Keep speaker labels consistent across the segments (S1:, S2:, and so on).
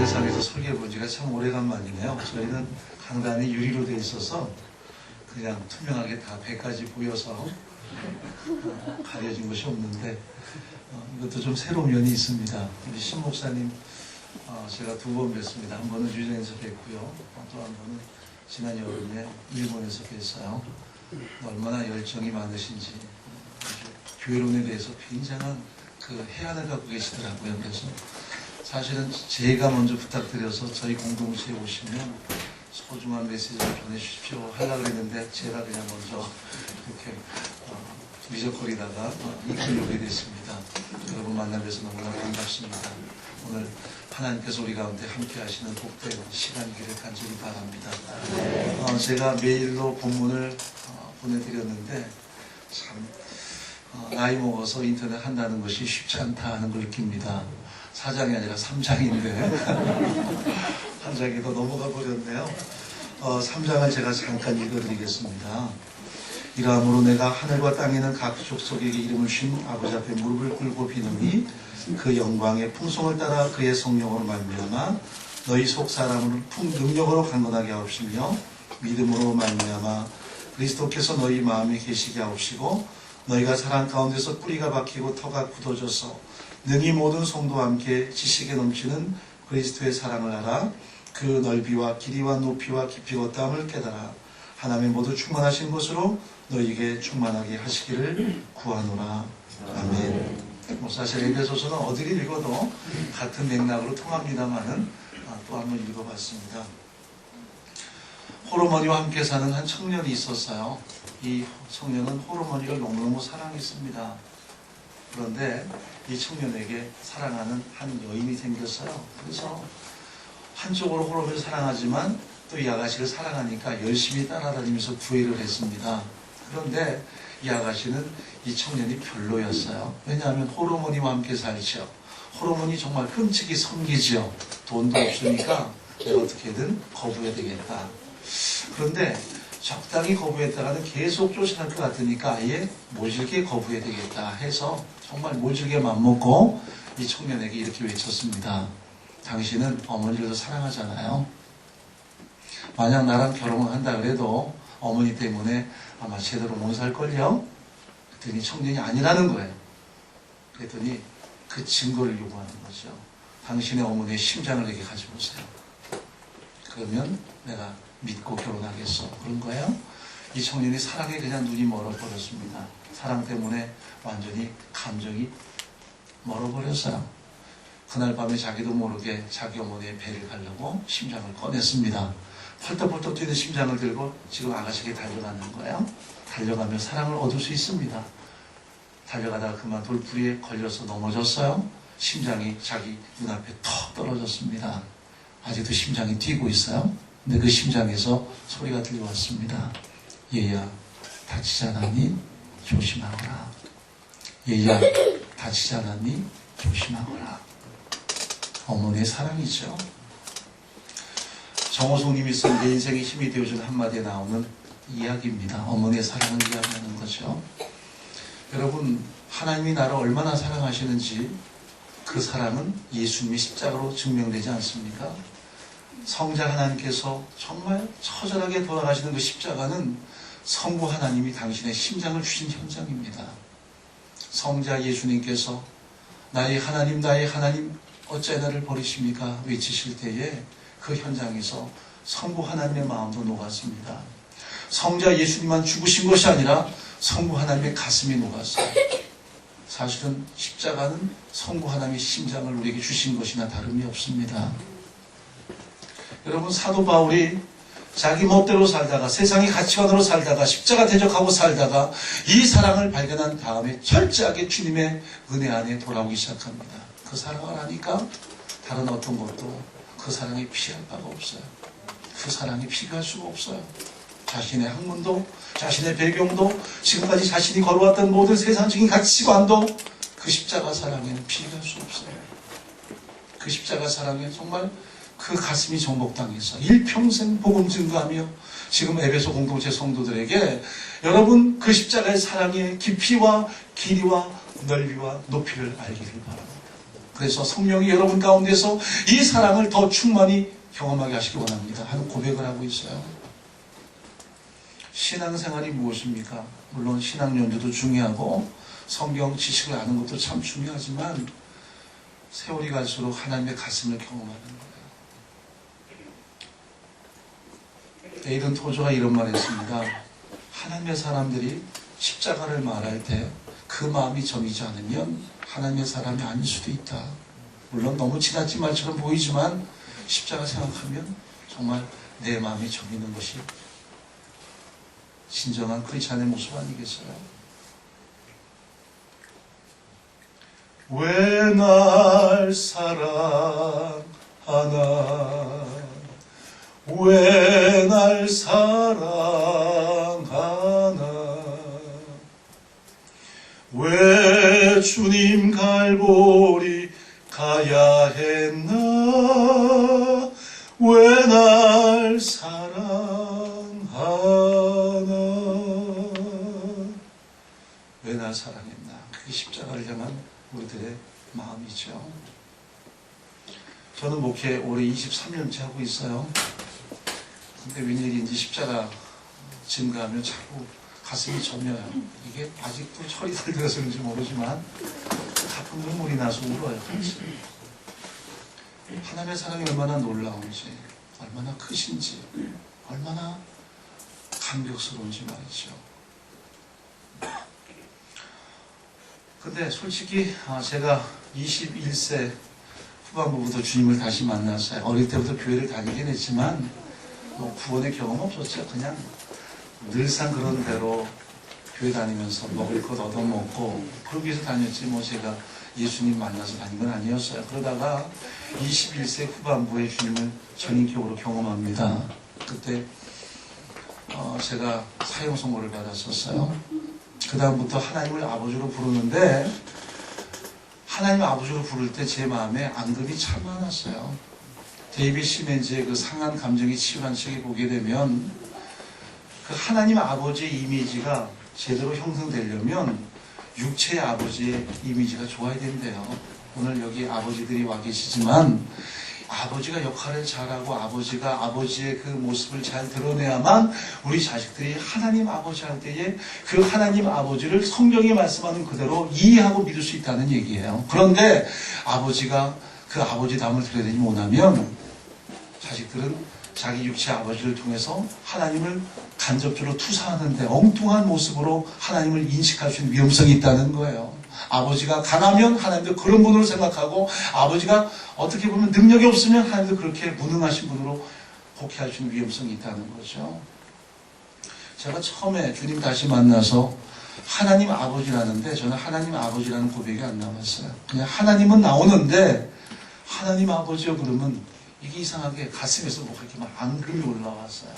S1: 세상에서 설계 본 지가 참 오래간만이네요. 저희는 강단이 유리로 되어 있어서 그냥 투명하게 다 배까지 보여서 가려진 것이 없는데 이것도 좀 새로운 면이 있습니다. 우리 신 목사님 제가 두 번 뵀습니다. 한 번은 유전에서 뵀고요. 또 한 번은 지난 여름에 일본에서 뵀어요. 얼마나 열정이 많으신지 교회론에 대해서 굉장한 그 해안을 갖고 계시더라고요. 그래서 사실은 제가 먼저 부탁드려서 저희 공동체에 오시면 소중한 메시지를 전해주십시오 하려고 했는데 제가 그냥 먼저 이렇게 미적거리다가 이끌려오게 됐습니다. 여러분 만나뵈서 너무나 반갑습니다. 오늘 하나님께서 우리 가운데 함께 하시는 복된 시간이기를 간절히 바랍니다. 제가 메일로 본문을 보내드렸는데 참 나이 먹어서 인터넷 한다는 것이 쉽지 않다 하는 걸 느낍니다. 4장이 아니라 3장인데 한 장이 더 넘어가 버렸네요. 3장을 제가 잠깐 읽어드리겠습니다. 이러함으로 내가 하늘과 땅에 있는 각 족속에게 이름을 신 아버지 앞에 무릎을 꿇고 비노니 그 영광의 풍성을 따라 그의 성령으로 말미암아 너희 속 사람을 능력으로 강건하게 하옵시며 믿음으로 말미암아 그리스도께서 너희 마음에 계시게 하옵시고 너희가 사랑 가운데서 뿌리가 박히고 터가 굳어져서 능히 모든 성도와 함께 지식에 넘치는 그리스도의 사랑을 알아 그 넓이와 길이와 높이와 깊이와 땀을 깨달아 하나님의 모두 충만하신 것으로 너희에게 충만하게 하시기를 구하노라. 아멘. 사실 에베소서는 어디를 읽어도 같은 맥락으로 통합니다만은 또 한번 읽어봤습니다. 홀어머니와 함께 사는 한 청년이 있었어요. 이 청년은 홀어머니를 너무너무 사랑했습니다. 그런데 이 청년에게 사랑하는 한 여인이 생겼어요. 그래서 한쪽으로 홀어머니를 사랑하지만 또 이 아가씨를 사랑하니까 열심히 따라다니면서 구애를 했습니다. 그런데 이 아가씨는 이 청년이 별로였어요. 왜냐하면 홀어머니와 함께 살죠. 홀어머니 정말 끔찍이 섬기죠. 돈도 없으니까 내가 어떻게든 거부해야 되겠다. 그런데 적당히 거부했다가는 계속 쫓아날 것 같으니까 아예 모질게 거부해야 되겠다 해서 정말 모질게 맘먹고 이 청년에게 이렇게 외쳤습니다. 당신은 어머니를 더 사랑하잖아요. 만약 나랑 결혼을 한다 그래도 어머니 때문에 아마 제대로 못 살걸요? 그랬더니 청년이 아니라는 거예요. 그랬더니 그 증거를 요구하는 거죠. 당신의 어머니의 심장을 내게 가져오세요. 그러면 내가 믿고 결혼하겠어. 그런 거예요. 이 청년이 사랑에 그냥 눈이 멀어버렸습니다. 사랑 때문에 완전히 감정이 멀어버렸어요. 그날 밤에 자기도 모르게 자기 어머니의 배를 가려고 심장을 꺼냈습니다. 펄떡펄떡 뛰는 심장을 들고 지금 아가씨에게 달려가는 거예요. 달려가며 사랑을 얻을 수 있습니다. 달려가다가 그만 돌부리에 걸려서 넘어졌어요. 심장이 자기 눈앞에 턱 떨어졌습니다. 아직도 심장이 뛰고 있어요. 근데 그 심장에서 소리가 들려왔습니다. 얘야, 다치지 않았니? 조심하거라. 얘야, 다치지 않았니? 조심하거라. 어머니의 사랑이죠. 정호송님이 쓴 내 인생의 힘이 되어준 한마디에 나오는 이야기입니다. 어머니의 사랑을 이야기하는 거죠. 여러분, 하나님이 나를 얼마나 사랑하시는지 그 사랑은 예수님의 십자가로 증명되지 않습니까? 성자 하나님께서 정말 처절하게 돌아가시는 그 십자가는 성부 하나님이 당신의 심장을 주신 현장입니다. 성자 예수님께서 나의 하나님 어찌 나를 버리십니까? 외치실 때에 그 현장에서 성부 하나님의 마음도 녹았습니다. 성자 예수님만 죽으신 것이 아니라 성부 하나님의 가슴이 녹았어요. 사실은 십자가는 성부 하나님의 심장을 우리에게 주신 것이나 다름이 없습니다. 여러분, 사도 바울이 자기 멋대로 살다가 세상의 가치관으로 살다가 십자가 대적하고 살다가 이 사랑을 발견한 다음에 철저하게 주님의 은혜 안에 돌아오기 시작합니다. 그 사랑을 하니까 다른 어떤 것도 그 사랑이 피할 바가 없어요. 그 사랑이 비교할 수가 없어요. 자신의 학문도, 자신의 배경도, 지금까지 자신이 걸어왔던 모든 세상적인 가치관도 그 십자가 사랑에는 비교할 수 없어요. 그 십자가 사랑에 정말 그 가슴이 정복당해서 일평생 복음 증거하며 지금 에베소 공동체 성도들에게 여러분 그 십자가의 사랑의 깊이와 길이와 넓이와 높이를 알기를 바랍니다. 그래서 성령이 여러분 가운데서 이 사랑을 더 충만히 경험하게 하시기 원합니다 하는 고백을 하고 있어요. 신앙생활이 무엇입니까? 물론 신앙 연주도 중요하고 성경 지식을 아는 것도 참 중요하지만 세월이 갈수록 하나님의 가슴을 경험하는 거예요. 에이든 토저가 이런 말 했습니다. 하나님의 사람들이 십자가를 말할 때 그 마음이 점이지 않으면 하나님의 사람이 아닐 수도 있다. 물론 너무 지나친 말처럼 보이지만 십자가 생각하면 정말 내 마음이 점이는 것이 진정한 크리스찬의 모습 아니겠어요? 왜 날 사랑하나 왜 날 사랑하나 왜 주님 갈보리 가야 했나 왜 날 사랑하나 왜 날 사랑했나 그게 십자가를 향한 우리들의 마음이죠. 저는 목회 올해 23년째 하고 있어요. 근데 웬일인지 십자가 증가하면 자꾸 가슴이 저며요. 이게 아직도 철이 덜 들어서 그런지 모르지만 가끔 눈물이 나서 울어요. 하나님의 사랑이 얼마나 놀라운지, 얼마나 크신지, 얼마나 감격스러운지 말이죠. 근데 솔직히 제가 21세 후반부부터 주님을 다시 만났어요. 어릴 때부터 교회를 다니긴 했지만 뭐 구원의 경험 없었죠. 그냥 늘상 그런 대로 교회 다니면서 먹을 것 얻어먹고 그러기 위해서 다녔지 뭐 제가 예수님 만나서 다닌 건 아니었어요. 그러다가 21세 후반부에 주님을 전인격으로 경험합니다. 그때 제가 사형 선고를 받았었어요. 그 다음부터 하나님을 아버지로 부르는데 하나님 아버지로 부를 때 제 마음에 앙금이 참 많았어요. 데이빗 시멘즈의 그 상한 감정이 치유한 책에 보게 되면 그 하나님 아버지의 이미지가 제대로 형성되려면 육체의 아버지의 이미지가 좋아야 된대요. 오늘 여기 아버지들이 와 계시지만 아버지가 역할을 잘하고 아버지가 아버지의 그 모습을 잘 드러내야만 우리 자식들이 하나님 아버지 할 때에 그 하나님 아버지를 성경이 말씀하는 그대로 이해하고 믿을 수 있다는 얘기예요. 그런데 아버지가 그 아버지담을 드러내지 못하면 자식들은 자기 육체 아버지를 통해서 하나님을 간접적으로 투사하는데 엉뚱한 모습으로 하나님을 인식할 수 있는 위험성이 있다는 거예요. 아버지가 강하면 하나님도 그런 분으로 생각하고 아버지가 어떻게 보면 능력이 없으면 하나님도 그렇게 무능하신 분으로 복해할 수 있는 위험성이 있다는 거죠. 제가 처음에 주님 다시 만나서 하나님 아버지라는데 저는 하나님 아버지라는 고백이 안 나왔어요. 그냥 하나님은 나오는데 하나님 아버지요 그러면 이게 이상하게 가슴에서 뭐 그렇게 막 앙금이 올라왔어요.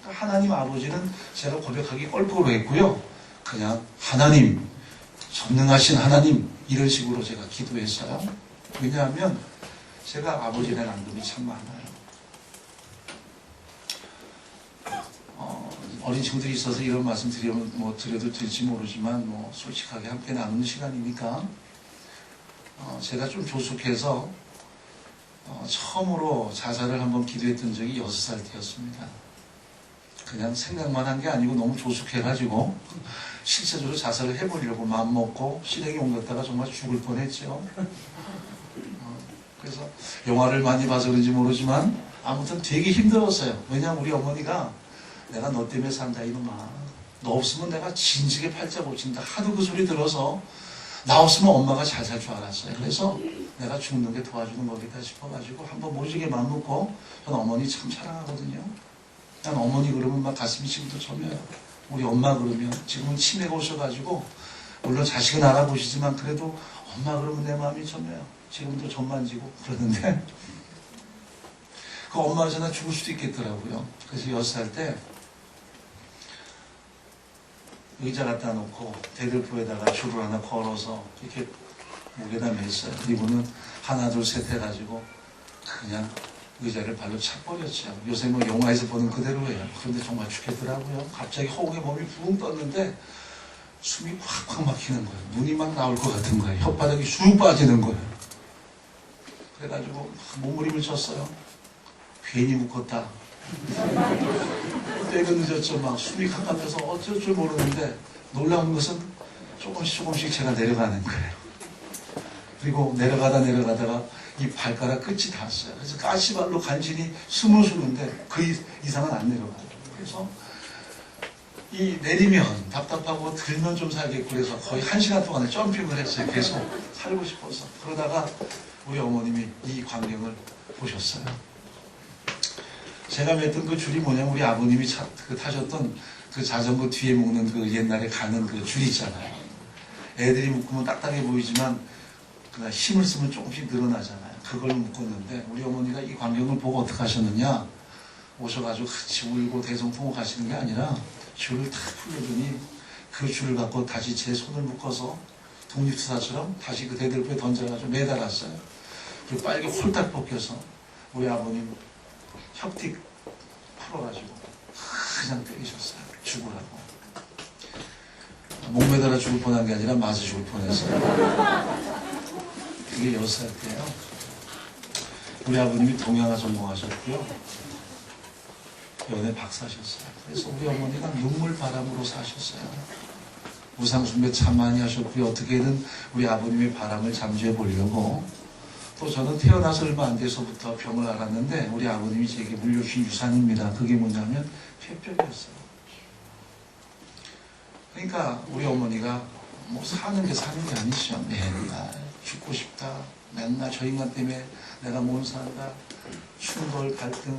S1: 그러니까 하나님 아버지는 제가 고백하기 껄끄러워 했고요. 그냥 하나님, 전능하신 하나님 이런 식으로 제가 기도했어요. 왜냐하면 제가 아버지에 대한 앙금이 참 많아요. 어린 친구들이 있어서 이런 말씀 드리면 드려도 될지 모르지만 솔직하게 함께 나누는 시간이니까 제가 좀 조숙해서 처음으로 자살을 한번 기도했던 적이 6살 때였습니다. 그냥 생각만 한 게 아니고 너무 조숙해가지고 실제적으로 자살을 해보려고 마음먹고 실행에 옮겼다가 정말 죽을 뻔했죠. 그래서 영화를 많이 봐서 그런지 모르지만 아무튼 되게 힘들었어요. 왜냐하면 우리 어머니가 내가 너 때문에 산다 이놈아. 너 없으면 내가 진지게 팔자 고친다. 하도 그 소리 들어서 나 없으면 엄마가 잘 살 줄 알았어요. 그래서 내가 죽는 게 도와주는 거겠다 싶어가지고 한번 모지게 마음먹고 전 어머니 참 사랑하거든요. 난 어머니 그러면 막 가슴이 지금도 저며요. 우리 엄마 그러면 지금은 치매가 오셔가지고 물론 자식은 알아보시지만 그래도 엄마 그러면 내 마음이 저며요. 지금도 전 만지고 그러는데 그 엄마가 전에 죽을 수도 있겠더라고요. 그래서 6살 때 의자 갖다 놓고 대들보에다가 줄을 하나 걸어서 이렇게 목에다 맸어요. 이분은 하나 둘 셋 해가지고 그냥 의자를 발로 차버렸죠. 요새 영화에서 보는 그대로예요. 그런데 정말 죽겠더라고요. 갑자기 허공에 몸이 붕 떴는데 숨이 확확 막히는 거예요. 눈이 막 나올 것 같은 거예요. 혓바닥이 쑥 빠지는 거예요. 그래가지고 몸부림을 쳤어요. 괜히 묶었다. 때가 늦었죠. 막 숨이 가깝해서 어쩔 줄 모르는데 놀라운 것은 조금씩 제가 내려가는 거예요. 그리고 내려가다가 이 발가락 끝이 닿았어요. 그래서 가시발로 간신히 숨을 쉬는데 그 이상은 안 내려가요. 그래서 이 내리면 답답하고 들면 좀 살겠고 그래서 거의 1시간 동안에 점핑을 했어요. 계속 살고 싶어서. 그러다가 우리 어머님이 이 광경을 보셨어요. 제가 맸던 그 줄이 뭐냐면 우리 아버님이 타셨던 그 자전거 뒤에 묶는 그 옛날에 가는 그 줄 있잖아요. 애들이 묶으면 딱딱해 보이지만 힘을 쓰면 조금씩 늘어나잖아요. 그걸 묶었는데 우리 어머니가 이 광경을 보고 어떻게 하셨느냐, 오셔가지고 같이 울고 대성통곡 하시는 게 아니라 줄을 탁 풀려더니 그 줄을 갖고 다시 제 손을 묶어서 독립투사처럼 다시 그 대들보에 던져가지고 매달았어요. 그리고 빨개 홀딱 벗겨서 우리 아버님 혁틱 풀어가지고 그냥 때리셨어요. 죽으라고. 목 매달아 죽을 뻔한 게 아니라 맞아 죽을 뻔했어요. 그게 6살 때예요. 우리 아버님이 동양화 전공하셨고요. 연애 박사셨어요. 그래서 우리 어머니가 눈물 바람으로 사셨어요. 우상숭배 참 많이 하셨고요. 어떻게든 우리 아버님의 바람을 잠재워 보려고. 또 저는 태어나서 얼마 안 돼서부터 병을 앓았는데 우리 아버님이 제게 물려주신 유산입니다. 그게 뭐냐면 폐병이었어요. 그러니까 우리 어머니가 뭐 사는 게 아니시죠. 맨날 죽고 싶다. 맨날 저 인간 때문에 내가 못 산다. 충돌, 갈등.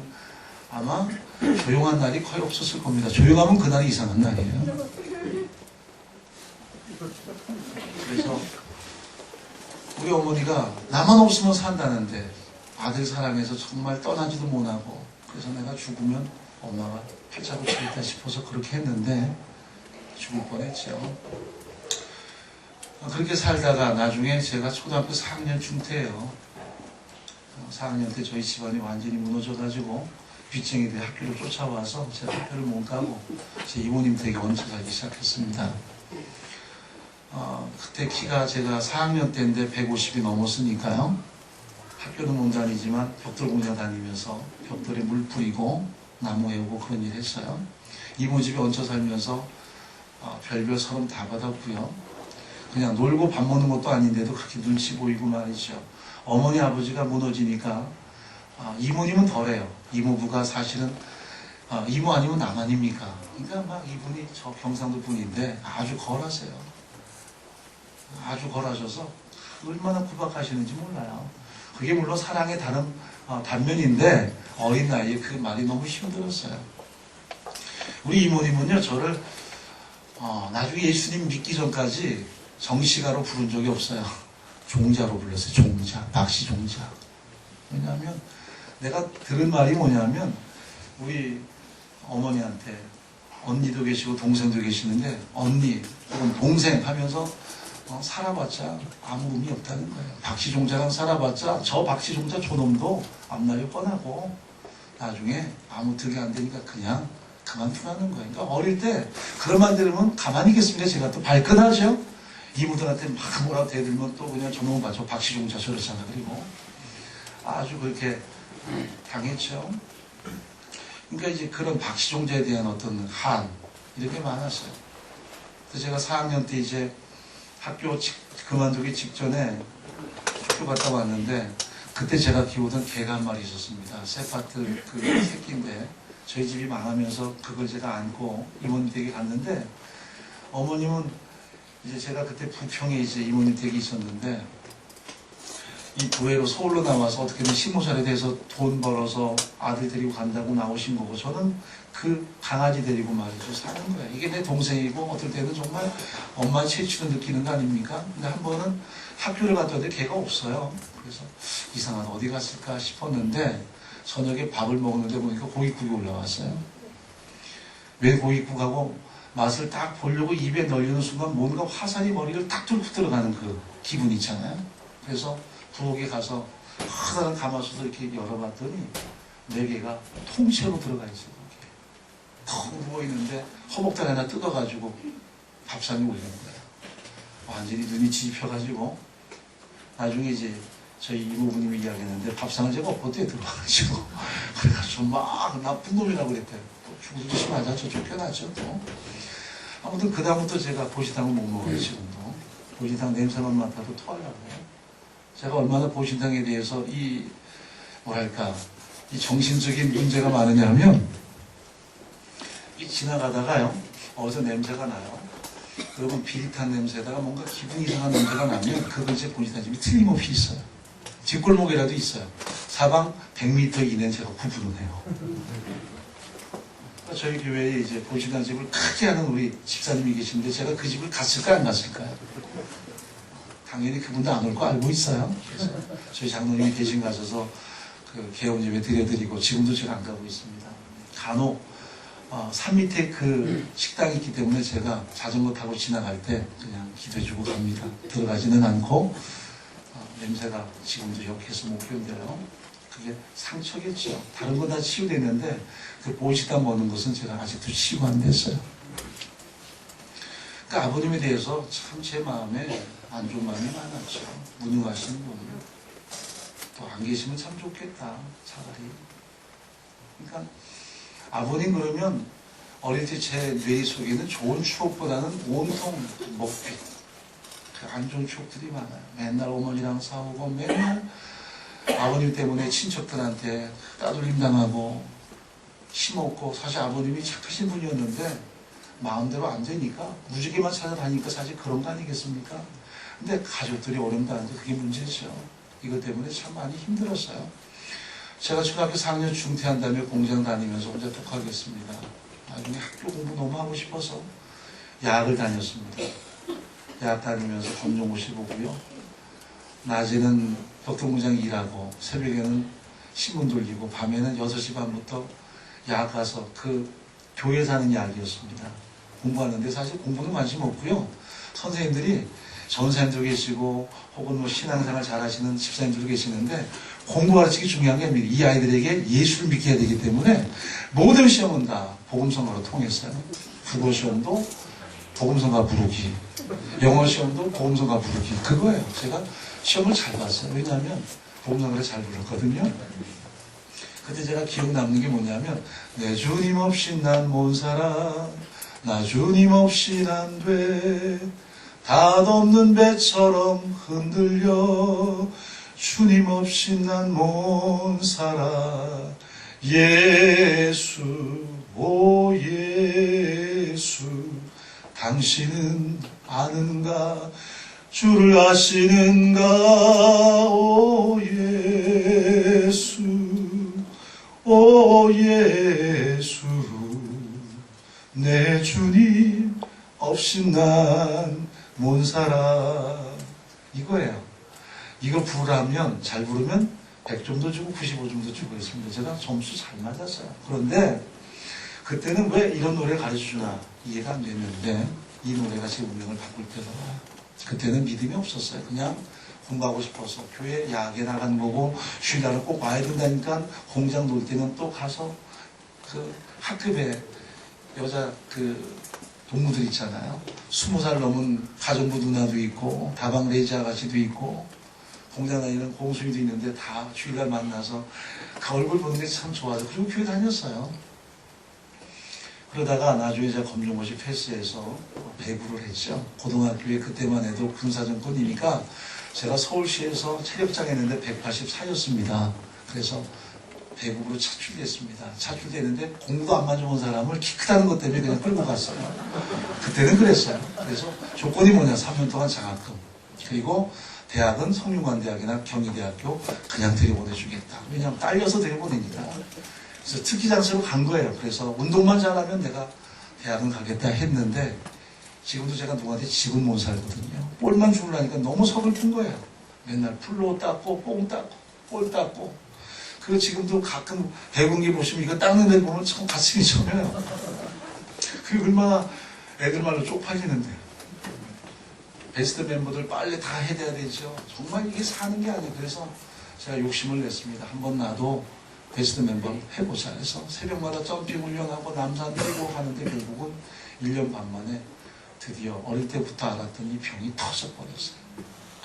S1: 아마 조용한 날이 거의 없었을 겁니다. 조용하면 그날이 이상한 날이에요. 그래서 우리 어머니가 나만 없으면 산다는데 아들 사랑해서 정말 떠나지도 못하고 그래서 내가 죽으면 엄마가 패자고 치겠다 싶어서 그렇게 했는데 죽을 뻔했죠. 그렇게 살다가 나중에 제가 초등학교 4학년쯤 때예요. 4학년 때 저희 집안이 완전히 무너져가지고 빚쟁이들이 학교를 쫓아와서 제가 학교를 못 가고 제 이모님 댁에 얹혀 살기 시작했습니다. 그때 키가 제가 4학년 때인데 150이 넘었으니까요. 학교는 못 다니지만 벽돌 공장 다니면서 벽돌에 물 뿌리고 나무 해오고 그런 일 했어요. 이모 집에 얹혀 살면서 별별 서름 다 받았고요. 그냥 놀고 밥 먹는 것도 아닌데도 그렇게 눈치 보이고 말이죠. 어머니 아버지가 무너지니까 이모님은 덜해요. 이모부가 사실은 이모 아니면 남 아닙니까? 그러니까 막 이분이 저 경상도 분인데 아주 걸하세요. 아주 걸하셔서 얼마나 구박하시는지 몰라요. 그게 물론 사랑의 다른 단면인데 어린 나이에 그 말이 너무 힘들었어요. 우리 이모님은요 저를 나중에 예수님 믿기 전까지 정시가로 부른 적이 없어요. 종자로 불렀어요. 종자, 박씨 종자. 왜냐하면 내가 들은 말이 뭐냐면 우리 어머니한테 언니도 계시고 동생도 계시는데 언니 혹은 동생 하면서 살아봤자 아무 의미 없다는 거예요. 박씨종자랑 살아봤자 저 박씨종자 저놈도 앞날이 뻔하고 나중에 아무 득이 안 되니까 그냥 그만두라는 거예요. 그러니까 어릴 때 그런 말 들으면 가만히 있겠습니까? 제가 또 발끈하죠. 이모들한테 막 뭐라고 대들면 또 그냥 저놈 봐. 저 박씨종자 저렇잖아. 그리고 아주 그렇게 당했죠. 그러니까 이제 그런 박씨종자에 대한 어떤 한 이렇게 많았어요. 그래서 제가 4학년 때 이제 학교 그만두기 직전에 학교 갔다 왔는데 그때 제가 키우던 개가 한 마리 있었습니다. 세파트 그 새끼인데 저희 집이 망하면서 그걸 제가 안고 이모님 댁에 갔는데 어머님은 이제 제가 그때 부평에 이제 이모님 댁이 있었는데 이 부회로 서울로 나와서 어떻게든 시무살에 대해서 돈 벌어서 아들 데리고 간다고 나오신 거고 저는 그 강아지 데리고 말이죠 사는 거예요. 이게 내 동생이고 어떨 때는 정말 엄마의 채취를 느끼는 거 아닙니까? 근데 한 번은 학교를 갔다 왔는데 걔가 없어요. 그래서 이상한 어디 갔을까 싶었는데 저녁에 밥을 먹는데 보니까 고깃국이 올라왔어요. 왜 고깃국하고 맛을 딱 보려고 입에 넣는 순간 뭔가 화살이 머리를 딱 뚫고 들어가는 그 기분 있잖아요. 그래서 부엌에 가서 커다란 가마솥을 이렇게 열어봤더니 4개가 통째로 들어가 있어요. 텅 누워있는데 허벅다리 하나 뜯어가지고 밥상에 올리는 거예요. 완전히 눈이 뒤집혀가지고 나중에 이제 저희 이모부님이 이야기했는데 밥상을 제가 엎어대에 들어와가지고 그래가지고 막 나쁜 놈이라고 그랬대요. 또 죽듯이 맞아 저 쫓겨나죠 또. 아무튼 그 다음부터 제가 보신탕을 못 먹어요. 지금도 보신탕 냄새만 맡아도 토하려고 해요. 제가 얼마나 보신탕에 대해서 이 뭐랄까 이 정신적인 문제가 많으냐면 이 지나가다가요 어디서 냄새가 나요. 그러면 비릿한 냄새에다가 뭔가 기분 이상한 냄새가 나면 그 근처에 보신탕집이 틀림없이 있어요. 뒷골목이라도 있어요. 사방 100m 이내는 제가 구분을 해요. 저희 교회에 이제 보신탕집을 크게 하는 우리 집사님이 계신데 제가 그 집을 갔을까요 안 갔을까요? 당연히 그분도 안 올 거 알고 있어요. 그래서 저희 장로님이 대신 가셔서 그 개업 예배 드려드리고 지금도 제가 안 가고 있습니다. 간혹 산 밑에 그 식당이 있기 때문에 제가 자전거 타고 지나갈 때 그냥 기도해주고 갑니다. 들어가지는 않고 냄새가 지금도 역해서 못 견뎌요. 그게 상처겠죠. 다른 건 다 치유됐는데 그 보식당 먹는 것은 제가 아직도 치유가 안 됐어요. 그러니까 아버님에 대해서 참 제 마음에 안 좋은 마음이 많았죠. 무능하신 분. 또 안 계시면 참 좋겠다. 차라리. 그러니까 아버님 그러면 어릴 때 제 뇌 속에는 좋은 추억보다는 온통 먹빛. 안 좋은 추억들이 많아요. 맨날 어머니랑 싸우고 맨날 아버님 때문에 친척들한테 따돌림 당하고 힘없고 사실 아버님이 착하신 분이었는데 마음대로 안 되니까 무지개만 찾아다니까 사실 그런 거 아니겠습니까? 근데 가족들이 어렵다는데 그게 문제죠. 이것 때문에 참 많이 힘들었어요. 제가 초등학교 4학년 중퇴한 다음에 공장 다니면서 혼자 독학했습니다. 나중에 학교 공부 너무 하고 싶어서 야학을 다녔습니다. 야학 다니면서 검정고시 보고요. 낮에는 벽돌공장 일하고 새벽에는 신문 돌리고 밤에는 6시 반부터 야학 가서 그 교회 사는 야학이었습니다. 공부하는데 사실 공부는 관심 없고요. 선생님들이 전사님도 계시고 혹은 뭐 신앙생활 잘하시는 집사님들도 계시는데 공부 가르치기 중요한 게 아닙니다. 이 아이들에게 예수를 믿게 해야 되기 때문에 모든 시험은 다 복음성가로 통했어요. 국어 시험도 복음성가 부르기, 영어 시험도 복음성가 부르기. 그거예요. 제가 시험을 잘 봤어요. 왜냐하면 복음성가를 잘 불렀거든요. 그때 제가 기억 남는 게 뭐냐면 내 주님 없이 난 못 살아 나 주님 없이 난 돼 닷없는 배처럼 흔들려 주님 없이 난 못 살아 예수 오 예수 당신은 아는가 주를 아시는가 오 예수 오 예수 내 주님 없이 난 못 살아 이거예요. 이거 부르면 잘 부르면 100점도 주고 95점도 주고 있습니다. 제가 점수 잘 맞았어요. 그런데 그때는 왜 이런 노래 가르쳐주나 이해가 안 됐는데 이 노래가 제 운명을 바꿀 때다. 그때는 믿음이 없었어요. 그냥 공부하고 싶어서 교회 야학에 나가는 거고 휴일날은 꼭 와야 된다니까 공장 놀 때는 또 가서 그 학급에 여자 그 동무들 있잖아요. 20살 넘은 가정부 누나도 있고 다방 레지 아가씨도 있고 공장 다니는 공수이도 있는데 다 주일날 만나서 그 얼굴 보는 게 참 좋아서 그리고 교회 다녔어요. 그러다가 나중에 제가 검정고시 패스해서 배구를 했죠. 고등학교에 그때만 해도 군사정권이니까 제가 서울시에서 체력장 했는데 184였습니다. 그래서 배구로 차출됐습니다. 차출됐는데 공부도 안 맞아본 사람을 키 크다는 것 때문에 그냥 끌고 갔어요. 그때는 그랬어요. 그래서 조건이 뭐냐 3년 동안 장학금 그리고 대학은 성균관대학이나 경희대학교 그냥 들여보내주겠다. 왜냐하면 딸려서 들여보내니까. 그래서 특기 장소로 간 거예요. 그래서 운동만 잘하면 내가 대학은 가겠다 했는데 지금도 제가 누구한테 집은 못 살거든요. 볼만 주려니까 너무 서글픈 거예요. 맨날 풀로 닦고 뽕 닦고 볼 닦고 그 지금도 가끔 배군기 보시면 이거 닦는 데 보면 참 가슴이 저려요. 그게 얼마나 애들 말로 쪽팔리는데 베스트 멤버들 빨리 다 해야 되죠. 정말 이게 사는 게 아니에요. 그래서 제가 욕심을 냈습니다. 한번 나도 베스트 멤버 해보자 해서 새벽마다 점핑 훈련하고 남산 뛰고 하는데 결국은 1년 반 만에 드디어 어릴 때부터 알았던 이 병이 터져버렸어요.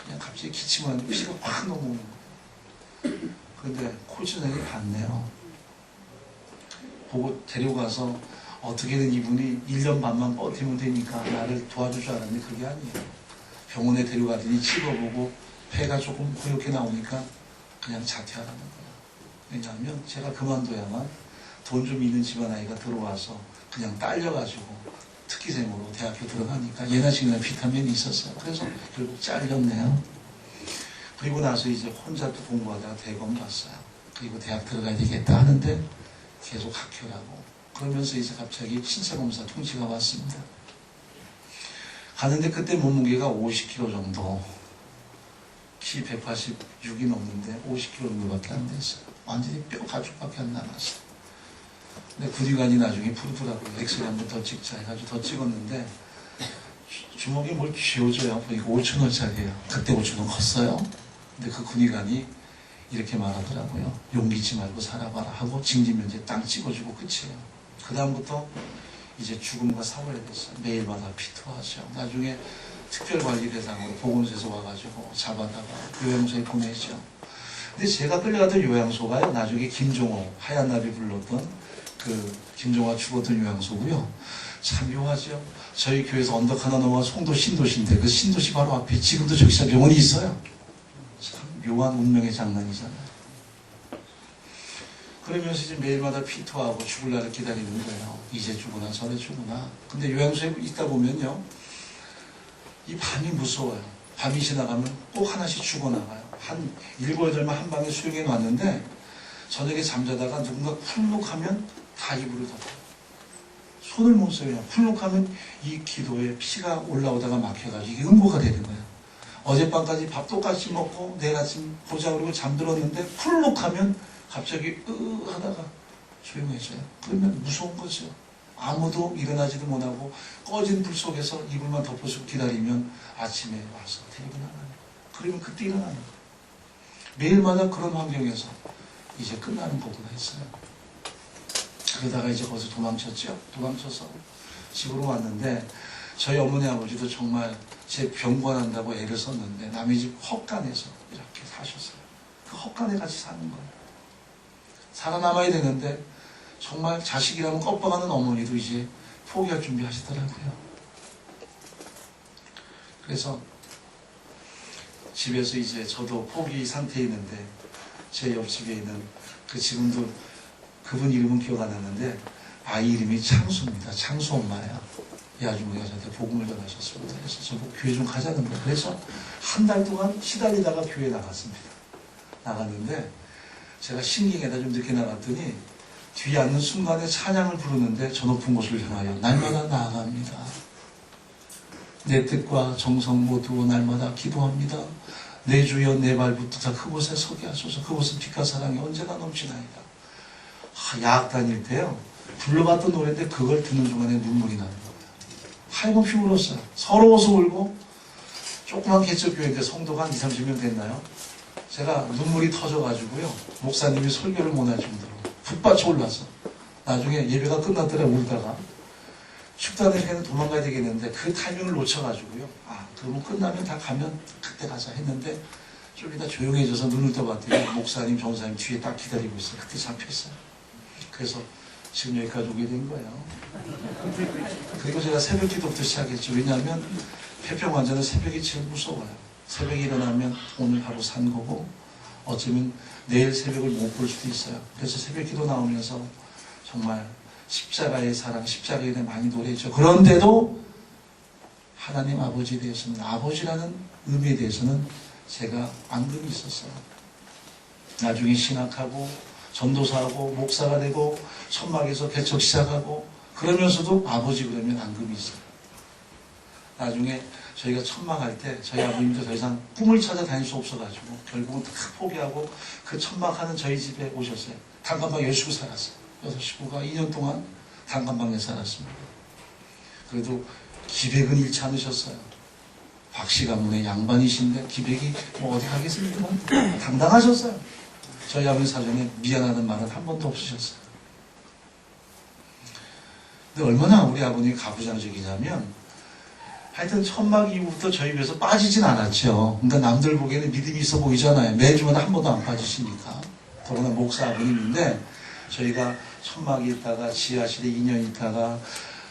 S1: 그냥 갑자기 기침을 하는데 피가 확 넘어오는 거예요. 근데 코치 선생님이 봤네요. 보고 데리고 가서 어떻게든 이분이 1년 반만 버티면 되니까 나를 도와줄 줄 알았는데 그게 아니에요. 병원에 데려가더니 찍어보고 폐가 조금 고옇게 나오니까 그냥 자퇴하라는 거예요. 왜냐하면 제가 그만둬야만 돈 좀 있는 집안 아이가 들어와서 그냥 딸려가지고 특기생으로 대학교 들어가니까 예나 지금이나 비타민이 있었어요. 그래서 결국 잘렸네요. 그리고 나서 이제 혼자 또 공부하다가 대검 갔어요. 그리고 대학 들어가야 되겠다 하는데 계속 학교라고. 그러면서 이제 갑자기 신체검사 통지가 왔습니다. 가는데 그때 몸무게가 50kg 정도, 키 186이 넘는데 50kg 정도밖에 안 됐어요. 완전히 뼈 가죽밖에 안 남았어요. 근데 구디관이 나중에 부르더라고요. 엑스레이 한번 더 찍자 해가지고 더 찍었는데 주먹이 뭘 쥐어줘야 보니까 5,000원짜리예요. 그때 5,000원 컸어요. 근데 그 군의관이 이렇게 말하더라고요. 용기 잊지 말고 살아봐라 하고 징집면제 땅 찍어주고 끝이에요. 그 다음부터 이제 죽음과 싸워야 됐어요. 매일마다 피투하죠. 나중에 특별관리대상으로 보건소에서 와가지고 잡아다가 요양소에 보내죠. 근데 제가 끌려갔던 요양소가요. 나중에 김종호, 하얀 나비 불렀던 그 김종호가 죽었던 요양소고요. 참 묘하죠. 저희 교회에서 언덕 하나 넘어가 송도 신도시인데 그 신도시 바로 앞에 지금도 저기서 병원이 있어요. 참 묘한 운명의 장난이잖아요. 그러면서 이제 매일마다 피투하고 죽을 날을 기다리는 거예요. 이제 죽으나 저래 죽으나. 근데 요양소에 있다 보면요. 이 밤이 무서워요. 밤이 지나가면 꼭 하나씩 죽어나가요. 한 7, 8명 한 방에 수용해 놨는데 저녁에 잠자다가 누군가 쿨룩하면 다 입으로 덮어요. 손을 못 써요. 쿨룩하면 이 기도에 피가 올라오다가 막혀가지고 이게 응고가 되는 거예요. 어젯밤까지 밥 똑같이 먹고 내일 아침 보자 그러고 잠들었는데 쿨룩하면 갑자기 하다가 조용해져요. 그러면 무서운 거죠. 아무도 일어나지도 못하고 꺼진 불 속에서 이불만 덮어주고 기다리면 아침에 와서 데리고 나가요. 그러면 그때 일어나는 거예요. 매일마다 그런 환경에서 이제 끝나는 거구나 했어요. 그러다가 이제 거기서 도망쳤죠. 도망쳐서 집으로 왔는데 저희 어머니 아버지도 정말 제 병관한다고 애를 썼는데 남의 집 헛간에서 이렇게 사셨어요. 그 헛간에 같이 사는 거예요. 살아남아야 되는데 정말 자식이라면 껍박하는 어머니도 이제 포기할 준비 하시더라고요. 그래서 집에서 이제 저도 포기 상태에 있는데 제 옆집에 있는 그 지금도 그분 이름은 기억 안 나는데 아이 이름이 창수입니다. 창수 엄마야. 이 아주머니가 저한테 복음을 전하셨습니다. 그래서 저보고 교회 좀 가자는 거예요. 그래서 한 달 동안 시달리다가 교회 나갔습니다. 나갔는데 제가 신경에다 좀 늦게 나갔더니 뒤에 앉는 순간에 찬양을 부르는데 저 높은 곳을 향하여 날마다 나아갑니다. 내 뜻과 정성 모두 날마다 기도합니다. 내 주여 내 발부터 그곳에 서게 하소서. 그곳은 빛과 사랑이 언제나 넘치나이다. 야학 다닐 때요. 불러봤던 노래인데 그걸 듣는 중간에 눈물이 나는 거예요. 하염없이 울었어요. 서러워서 울고 조그만 개척교회인데 성도가 한 20, 30명 됐나요? 제가 눈물이 터져가지고요. 목사님이 설교를 못할 정도로 북받쳐 올라서 나중에 예배가 끝났더래 울다가 축단을 해는 도망가야 되겠는데 그 타이밍을 놓쳐가지고요. 그러면 끝나면 다 가면 그때 가자 했는데 좀 이따 조용해져서 눈을 떠봤더니 목사님, 전사님 뒤에 딱 기다리고 있어요. 그때 잡혔어요. 그래서 지금 여기까지 오게 된 거예요. 그리고 제가 새벽 기도부터 시작했죠. 왜냐하면 폐병 환자는 새벽이 제일 무서워요. 새벽에 일어나면 오늘 하루 산 거고 어쩌면 내일 새벽을 못 볼 수도 있어요. 그래서 새벽 기도 나오면서 정말 십자가의 사랑, 십자가에 대해 많이 노래했죠. 그런데도 하나님 아버지에 대해서는, 아버지라는 의미에 대해서는 제가 앙금이 있었어요. 나중에 신학하고 전도사하고 목사가 되고 천막에서 개척 시작하고 그러면서도 아버지 그러면 앙금이 있어요. 나중에 저희가 천막할 때 저희 아버님도 더 이상 꿈을 찾아 다닐 수 없어가지고 결국은 다 포기하고 그 천막하는 저희 집에 오셨어요. 단칸방 10식구 살았어요. 6식구가 2년 동안 단칸방에 살았습니다. 그래도 기백은 잃지 않으셨어요. 박씨 가문의 양반이신데 기백이 뭐 어디 가겠습니까? 당당하셨어요. 저희 아버님 사전에 미안하는 말은 한 번도 없으셨어요. 근데 얼마나 우리 아버님이 가부장적이냐면 하여튼 천막 이후부터 저희 교회에서 빠지진 않았죠. 그러니까 남들 보기에는 믿음이 있어 보이잖아요. 매주마다 한 번도 안 빠지시니까. 더구나 목사 아버님인데 저희가 천막에 있다가 지하실에 2년 있다가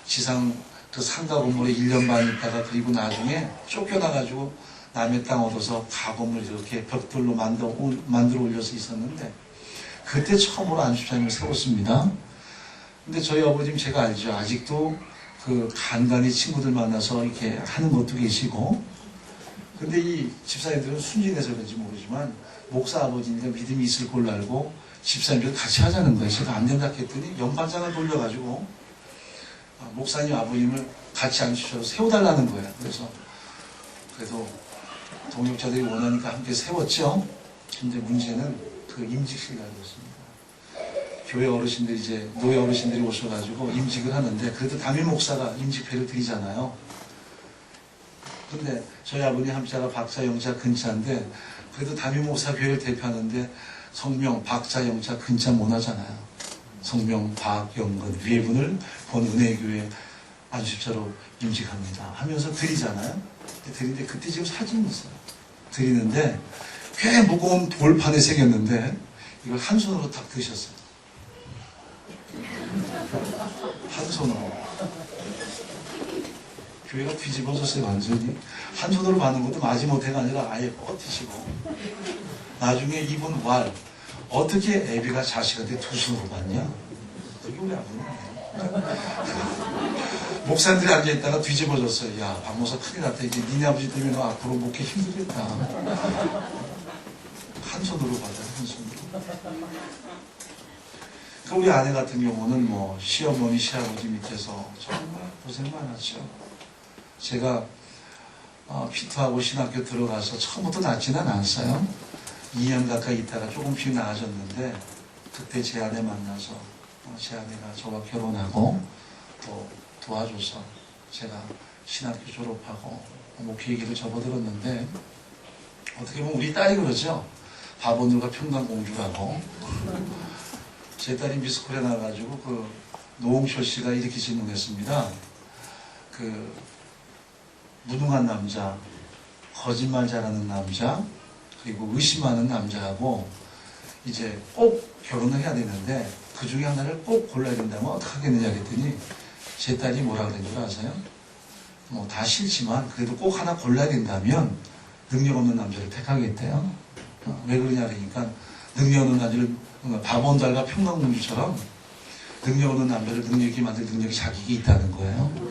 S1: 지상 그 상가 건물에 1년 반 있다가 그리고 나중에 쫓겨나가지고 남의 땅 얻어서 가건물 이렇게 벽돌로 만들어 올려서 있었는데 그때 처음으로 안수장을 세웠습니다. 근데 저희 아버님 제가 알죠. 아직도 그 간간히 친구들 만나서 이렇게 하는 것도 계시고. 근데 이 집사님들은 순진해서 그런지 모르지만 목사 아버지니까 믿음이 있을 걸로 알고 집사님들 같이 하자는 거예요. 제가 안 된다 했더니 연반장을 돌려가지고 목사님 아버님을 같이 앉히셔서 세워달라는 거예요. 그래서 그래도 동역자들이 원하니까 함께 세웠죠. 근데 문제는 그 임직식이 아니었습니다. 교회 어르신들이 이제 노예 어르신들이 오셔가지고 임직을 하는데 그래도 담임 목사가 임직회를 드리잖아요. 근데 저희 아버님 함자가 박자 영자 근자인데 그래도 담임 목사 교회를 대표하는데 성명 박자 영자 근자 못 하잖아요. 성명 박영근 위에 분을 본은혜교회 안수집사로 임직합니다 하면서 드리잖아요. 드리는데 그때 지금 사진이 있어요. 드리는데 꽤 무거운 돌판에 새겼는데 이걸 한 손으로 딱 드셨어요. 한 손으로. 교회가 뒤집어졌어요. 완전히. 한 손으로 받는 것도 마지못해가 아니라 아예 뻗으시고. 나중에 이분 왈 어떻게 애비가 자식한테 두 손으로 받냐? 그게 우리 아버님이에요. 목사님들이 앉아있다가 뒤집어졌어요. 야, 박목사 큰일 났다. 이제 니네 아버지 때문에 너 앞으로 목회 힘들겠다. 한 손으로 받아요. 한 손으로. 그 우리 아내 같은 경우는 뭐 시어머니, 시아버지 밑에서 정말 고생 많았죠. 제가 피트하고 신학교 들어가서 처음부터 낫지는 않았어요. 2년 가까이 있다가 조금씩 나아졌는데 그때 제 아내 만나서 제 아내가 저와 결혼하고 또 도와줘서 제가 신학교 졸업하고 목회 얘기를 접어들었는데 어떻게 보면 우리 딸이 그러죠. 바보들과 평강공주라고. 제 딸이 미스콜에 나와가지고 그 노홍철 씨가 이렇게 질문했습니다. 그 무능한 남자, 거짓말 잘하는 남자, 그리고 의심하는 남자하고 이제 꼭 결혼을 해야 되는데 그 중에 하나를 꼭 골라야 된다면 어떻게 하겠느냐 그랬더니 제 딸이 뭐라 그랬는 줄 아세요? 뭐 다 싫지만 그래도 꼭 하나 골라야 된다면 능력 없는 남자를 택하겠대요. 왜 그러냐 그러니까 능력 없는 남자를 바본달과 평강공주처럼 능력 없는 남자를 능력 있게 만들 능력이 자기에게 있다는 거예요.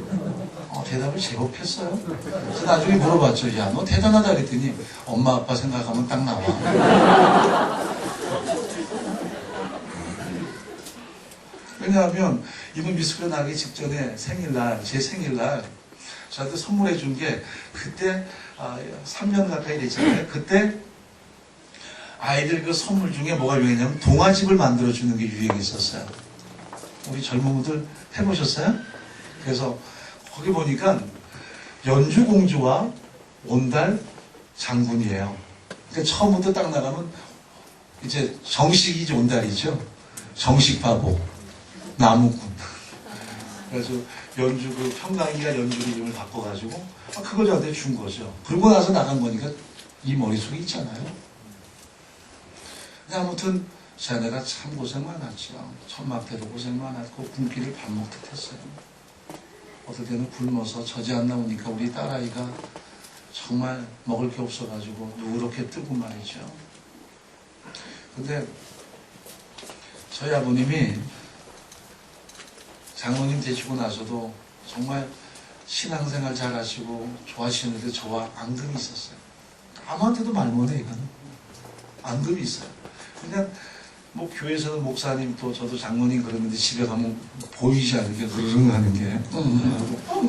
S1: 대답을 제법했어요. 그래서 나중에 물어봤죠. 야, 너 대단하다 그랬더니 엄마 아빠 생각하면 딱 나와. 왜냐하면 이번 미스코리아 나기 직전에 생일날, 제 생일날 저한테 선물해 준 게 그때 3년 가까이 됐잖아요. 그때 아이들 그 선물 중에 뭐가 유행했냐면 동화집을 만들어주는 게 유행했었어요. 우리 젊은 분들 해보셨어요? 그래서 거기 보니까 연주공주와 온달 장군이에요. 그러니까 처음부터 딱 나가면 이제 정식이지 온달이죠. 정식 바보, 나무꾼. 그래서 연주 그 평강이가 연주 이름을 바꿔가지고 그걸 저한테 준 거죠. 그러고 나서 나간 거니까 이 머릿속에 있잖아요. 근데 아무튼 제 아내가 참 고생 많았죠. 천막 때도 고생 많았고 굶기를 밥 먹듯 했어요. 어떨 때는 굶어서 젖이 안 나오니까 우리 딸아이가 정말 먹을 게 없어가지고 누렇게 뜨고 말이죠. 근데 저희 아버님이 장모님 되시고 나서도 정말 신앙생활 잘 하시고 좋아하시는데 저와 앙금이 있었어요. 아무한테도 말 못해 이거는. 앙금이 있어요. 그냥 뭐 교회에서는 목사님 또 저도 장모님 그러는데 집에 가면 보이지 않게 으르릉 하는 게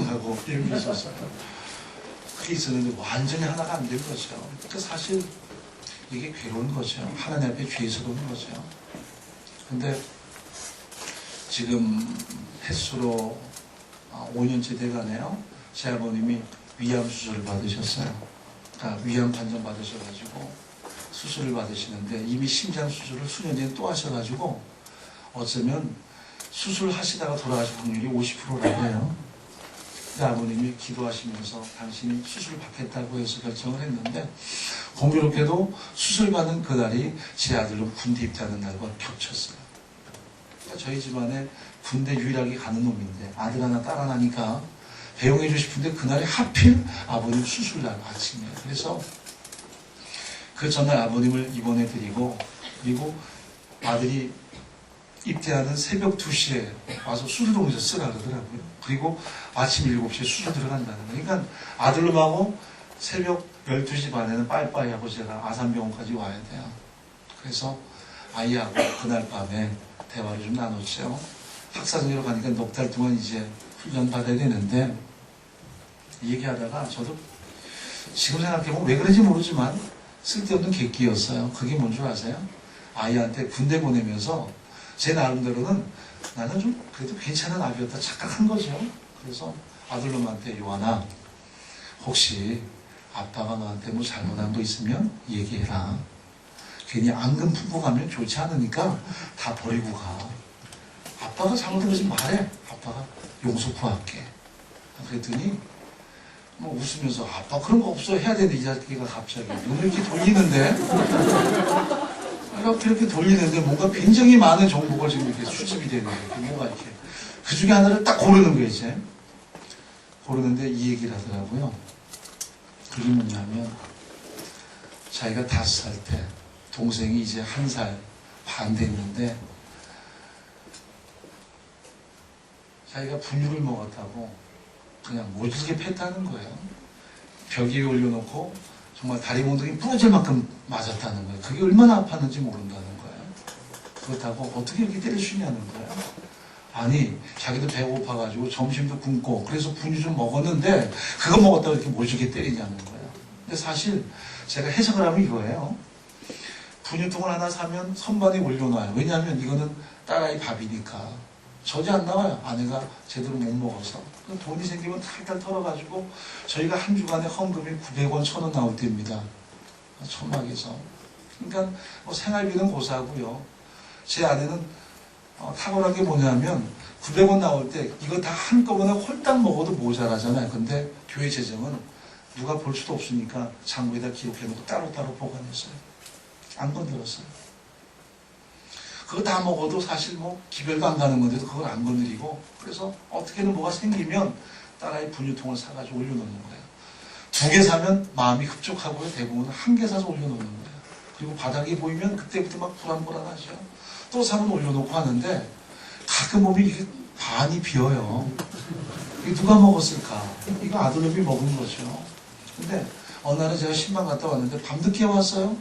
S1: 하고 이런 게 있었어요. 그게 있었는데 완전히 하나가 안 된 거죠. 그러니까 사실 이게 괴로운 거죠. 하나님 앞에 죄스러운 거죠. 근데 지금 횟수로 5년째 돼가네요. 제 아버님이 위암 수술을 받으셨어요. 그러니까 위암 판정 받으셔가지고 수술을 받으시는데 이미 심장 수술을 수년 전에 또 하셔가지고 어쩌면 수술하시다가 돌아가실 확률이 50%라고 해요. 근데 아버님이 기도하시면서 당신이 수술을 받겠다고 해서 결정을 했는데, 공교롭게도 수술 받는 그날이 제 아들로 군대 입대하는 날과 겹쳤어요. 그러니까 저희 집안에 군대 유일하게 가는 놈인데 아들 하나 딸 하나니까 배웅해 주고 싶은데 그날이 하필 아버님 수술날 아침이에요. 그래서 그 전날 아버님을 입원해 드리고, 그리고 아들이 입대하는 새벽 2시에 와서 수술동에서 쓰라 그러더라고요. 그리고 아침 7시에 수술 들어간다는 거예요. 그러니까 아들놈하고 새벽 12시 반에는 빠이빠이 하고 제가 아산병원까지 와야 돼요. 그래서 아이하고 그날 밤에 대화를 좀 나눴죠. 학사정으로 가니까 넉 달 동안 이제 훈련 받아야 되는데, 얘기하다가 저도 지금 생각해보면 왜 그런지 모르지만 쓸데없는 객기였어요. 그게 뭔 줄 아세요? 아이한테 군대 보내면서 제 나름대로는 나는 좀 그래도 괜찮은 아비였다 착각한 거죠. 그래서 아들놈한테, 요한아, 혹시 아빠가 너한테 뭐 잘못한 거 있으면 얘기해라. 괜히 앙금 품고 가면 좋지 않으니까 다 버리고 가. 아빠가 잘못한 거 있으면 말해. 아빠가 용서 구할게. 그랬더니 뭐 웃으면서, 아빠 그런 거 없어 해야 되는데, 이 자식이가 갑자기 눈을 이렇게 돌리는데, 이렇게 돌리는데 뭔가 굉장히 많은 정보가 지금 이렇게 수집이 되는 거예요. 뭔가 이렇게 그 중에 하나를 딱 고르는 거예요. 이제 고르는데 이 얘기를 하더라고요. 그게 뭐냐면, 자기가 5살 때 동생이 이제 1살 반 됐는데 자기가 분유를 먹었다고 그냥 모질게 팼다는 거예요. 벽 위에 올려놓고 정말 다리 몽둥이 부러질 만큼 맞았다는 거예요. 그게 얼마나 아팠는지 모른다는 거예요. 그렇다고 어떻게 이렇게 때릴 수 있냐는 거예요. 아니, 자기도 배고파가지고 점심도 굶고 그래서 분유 좀 먹었는데 그거 먹었다고 이렇게 모질게 때리냐는 거예요. 근데 사실 제가 해석을 하면 이거예요. 분유통을 하나 사면 선반에 올려놔요. 왜냐하면 이거는 딸아이 밥이니까. 저지 안 나와요. 아내가 제대로 못 먹어서. 돈이 생기면 탈탈 털어가지고 저희가 한 주간에 헌금이 900원, 1000원 나올 때입니다. 천막에서. 그러니까 뭐 생활비는 고사하고요. 제 아내는 탁월한 게 뭐냐면 900원 나올 때 이거 다 한꺼번에 홀딱 먹어도 모자라잖아요. 근데 교회 재정은 누가 볼 수도 없으니까 장부에다 기록해놓고 따로따로 보관했어요. 안 건드렸어요. 그거 다 먹어도 사실 뭐 기별도 안 가는 건데도 그걸 안 건드리고, 그래서 어떻게든 뭐가 생기면 딸아이 분유통을 사가지고 올려놓는 거예요. 2개 사면 마음이 흡족하고요. 대부분 1개 사서 올려놓는 거예요. 그리고 바닥이 보이면 그때부터 막 불안불안하죠. 또 사면 올려놓고 하는데 가끔 보면 이게 반이 비어요. 이게 누가 먹었을까? 이거 아들놈이 먹은 거죠. 근데 어느 날은 제가 신방 갔다 왔는데 밤늦게 왔어요.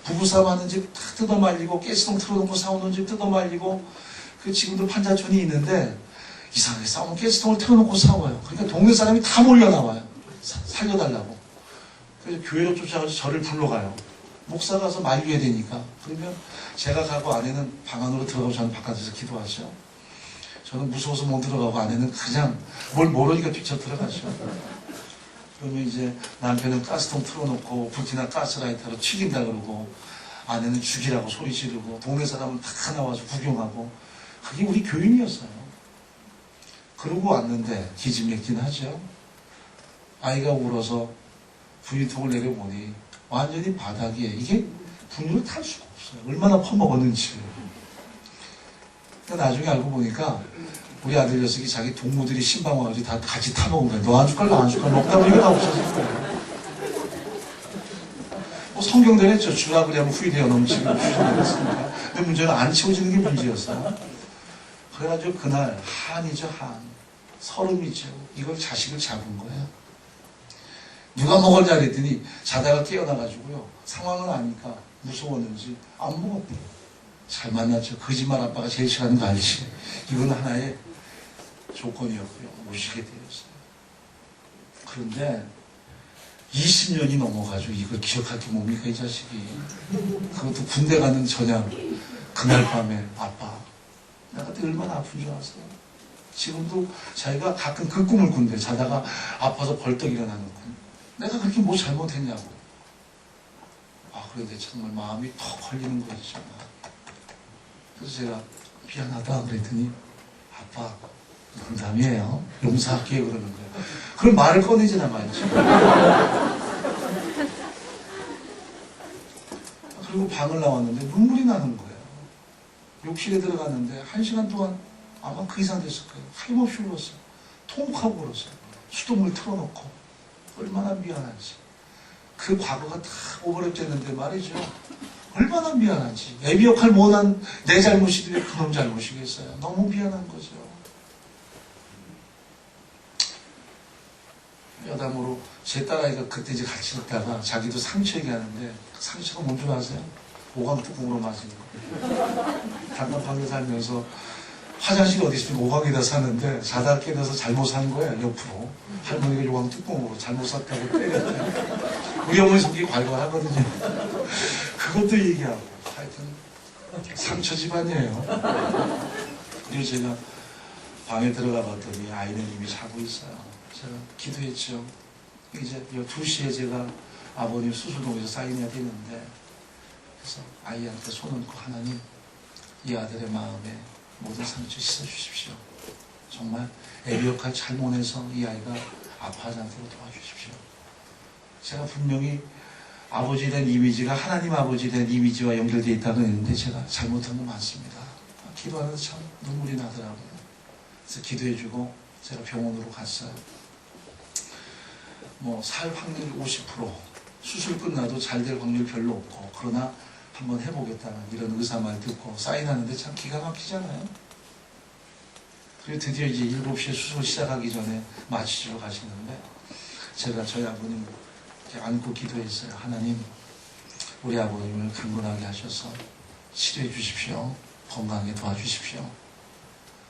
S1: 부부싸움 하는 집 다 뜯어말리고, 가스통 틀어놓고 싸우는 집 뜯어말리고, 그 지금도 판자촌이 있는데 이상하게 싸우면 가스통을 틀어놓고 싸워요. 그러니까 동네 사람이 다 몰려나와요. 살려달라고. 그래서 교회로 쫓아가서 저를 불러가요. 목사 가서 말려야 되니까. 그러면 제가 가고 아내는 방 안으로 들어가고 저는 바깥에서 기도하죠. 저는 무서워서 못 들어가고 아내는 그냥 뭘 모르니까 뛰쳐 들어가죠. 그러면 이제 남편은 가스통 틀어놓고 불티나 가스라이터로 튀긴다 그러고, 아내는 죽이라고 소리 지르고, 동네 사람은 다 나와서 구경하고. 그게 우리 교인이었어요. 그러고 왔는데 기진맥진 하죠. 아이가 울어서 분유통을 내려보니 완전히 바닥에, 이게 분유를 탈 수가 없어요. 얼마나 퍼먹었는지. 나중에 알고 보니까 우리 아들 녀석이 자기 동무들이 신방 와가지고 다 같이 타먹은 거예요. 너 안 줄까? 나 안 줄까? 먹다 보니까 다 없어질 거예요. 뭐 성경대로 했죠. 주라 그러면 후회되어 넘치고 주셨으니까. 근데 문제는 안 치워지는 게 문제였어요. 그래가지고 그날 한이죠, 한. 서름이죠. 이걸 자식을 잡은 거예요. 누가 먹었냐 그랬더니 자다가 깨어나가지고요. 상황을 아니까 무서웠는지 안 먹었대요. 잘 만났죠. 거짓말 아빠가 제일 싫어하는 거 알지? 이건 하나의 조건이었고요. 오시게 되었어요. 그런데 20년이 넘어가지고 이걸 기억할 게 뭡니까, 이 자식이. 그것도 군대 가는 저녁, 그날 밤에 아빠, 내가 그때 얼마나 아픈 줄 아세요? 지금도 자기가 가끔 그 꿈을 꾼대. 자다가 아파서 벌떡 일어나는 꿈. 내가 그렇게 뭐 잘못했냐고. 그런데 정말 마음이 턱 걸리는 거 있잖아. 그래서 제가 미안하다 그랬더니, 아빠, 농담이에요. 용서할게요 그러는 거예요. 그럼 말을 꺼내지나 말지. 그리고 방을 나왔는데 눈물이 나는 거예요. 욕실에 들어갔는데 1시간 동안 아마 그 이상 됐을 거예요. 하염없이 울었어요. 통곡하고 울었어요. 수돗물 틀어놓고. 얼마나 미안한지. 그 과거가 다 오버랩됐는데 말이죠. 얼마나 미안한지. 애비 역할 못한 내 잘못이 왜 그놈 잘못이겠어요. 너무 미안한 거죠. 여담으로 제 딸아이가 그때 이제 같이 있다가 자기도 상처 얘기하는데 그 상처가 뭔 줄 아세요? 오광뚜껑으로 맞은 거. 단칸방에 살면서 화장실이 어디 있으면 오광에다 사는데 자다 깨어서 잘못 산 거예요. 옆으로. 할머니가 오광뚜껑으로 잘못 샀다고 때렸대요. 우리 어머니 속이 괄괄하거든요. 그것도 얘기하고 하여튼 상처 집안이에요. 그리고 제가 방에 들어가 봤더니 아이는 이미 자고 있어요. 제가 기도했죠. 이제 2시에 제가 아버님 수술동에서 사인해야 되는데 그래서 아이한테 손 얹고 하나님 이 아들의 마음에 모든 상처 씻어주십시오. 정말 애비 역할 잘못해서 이 아이가 아파하지 않도록 도와주십시오. 제가 분명히 아버지에 대한 이미지가 하나님 아버지에 대한 이미지와 연결되어 있다고 했는데 제가 잘못한 거 많습니다. 기도하면서 참 눈물이 나더라고요. 그래서 기도해주고 제가 병원으로 갔어요. 살 확률 50%, 수술 끝나도 잘 될 확률 별로 없고, 그러나 한번 해보겠다는 이런 의사 말 듣고 사인하는데 참 기가 막히잖아요. 그리고 드디어 이제 7시에 수술 시작하기 전에 마취실로 가시는데 제가 저희 아버님 이렇게 안고 기도했어요. 하나님, 우리 아버님을 강건하게 하셔서 치료해 주십시오. 건강하게 도와주십시오.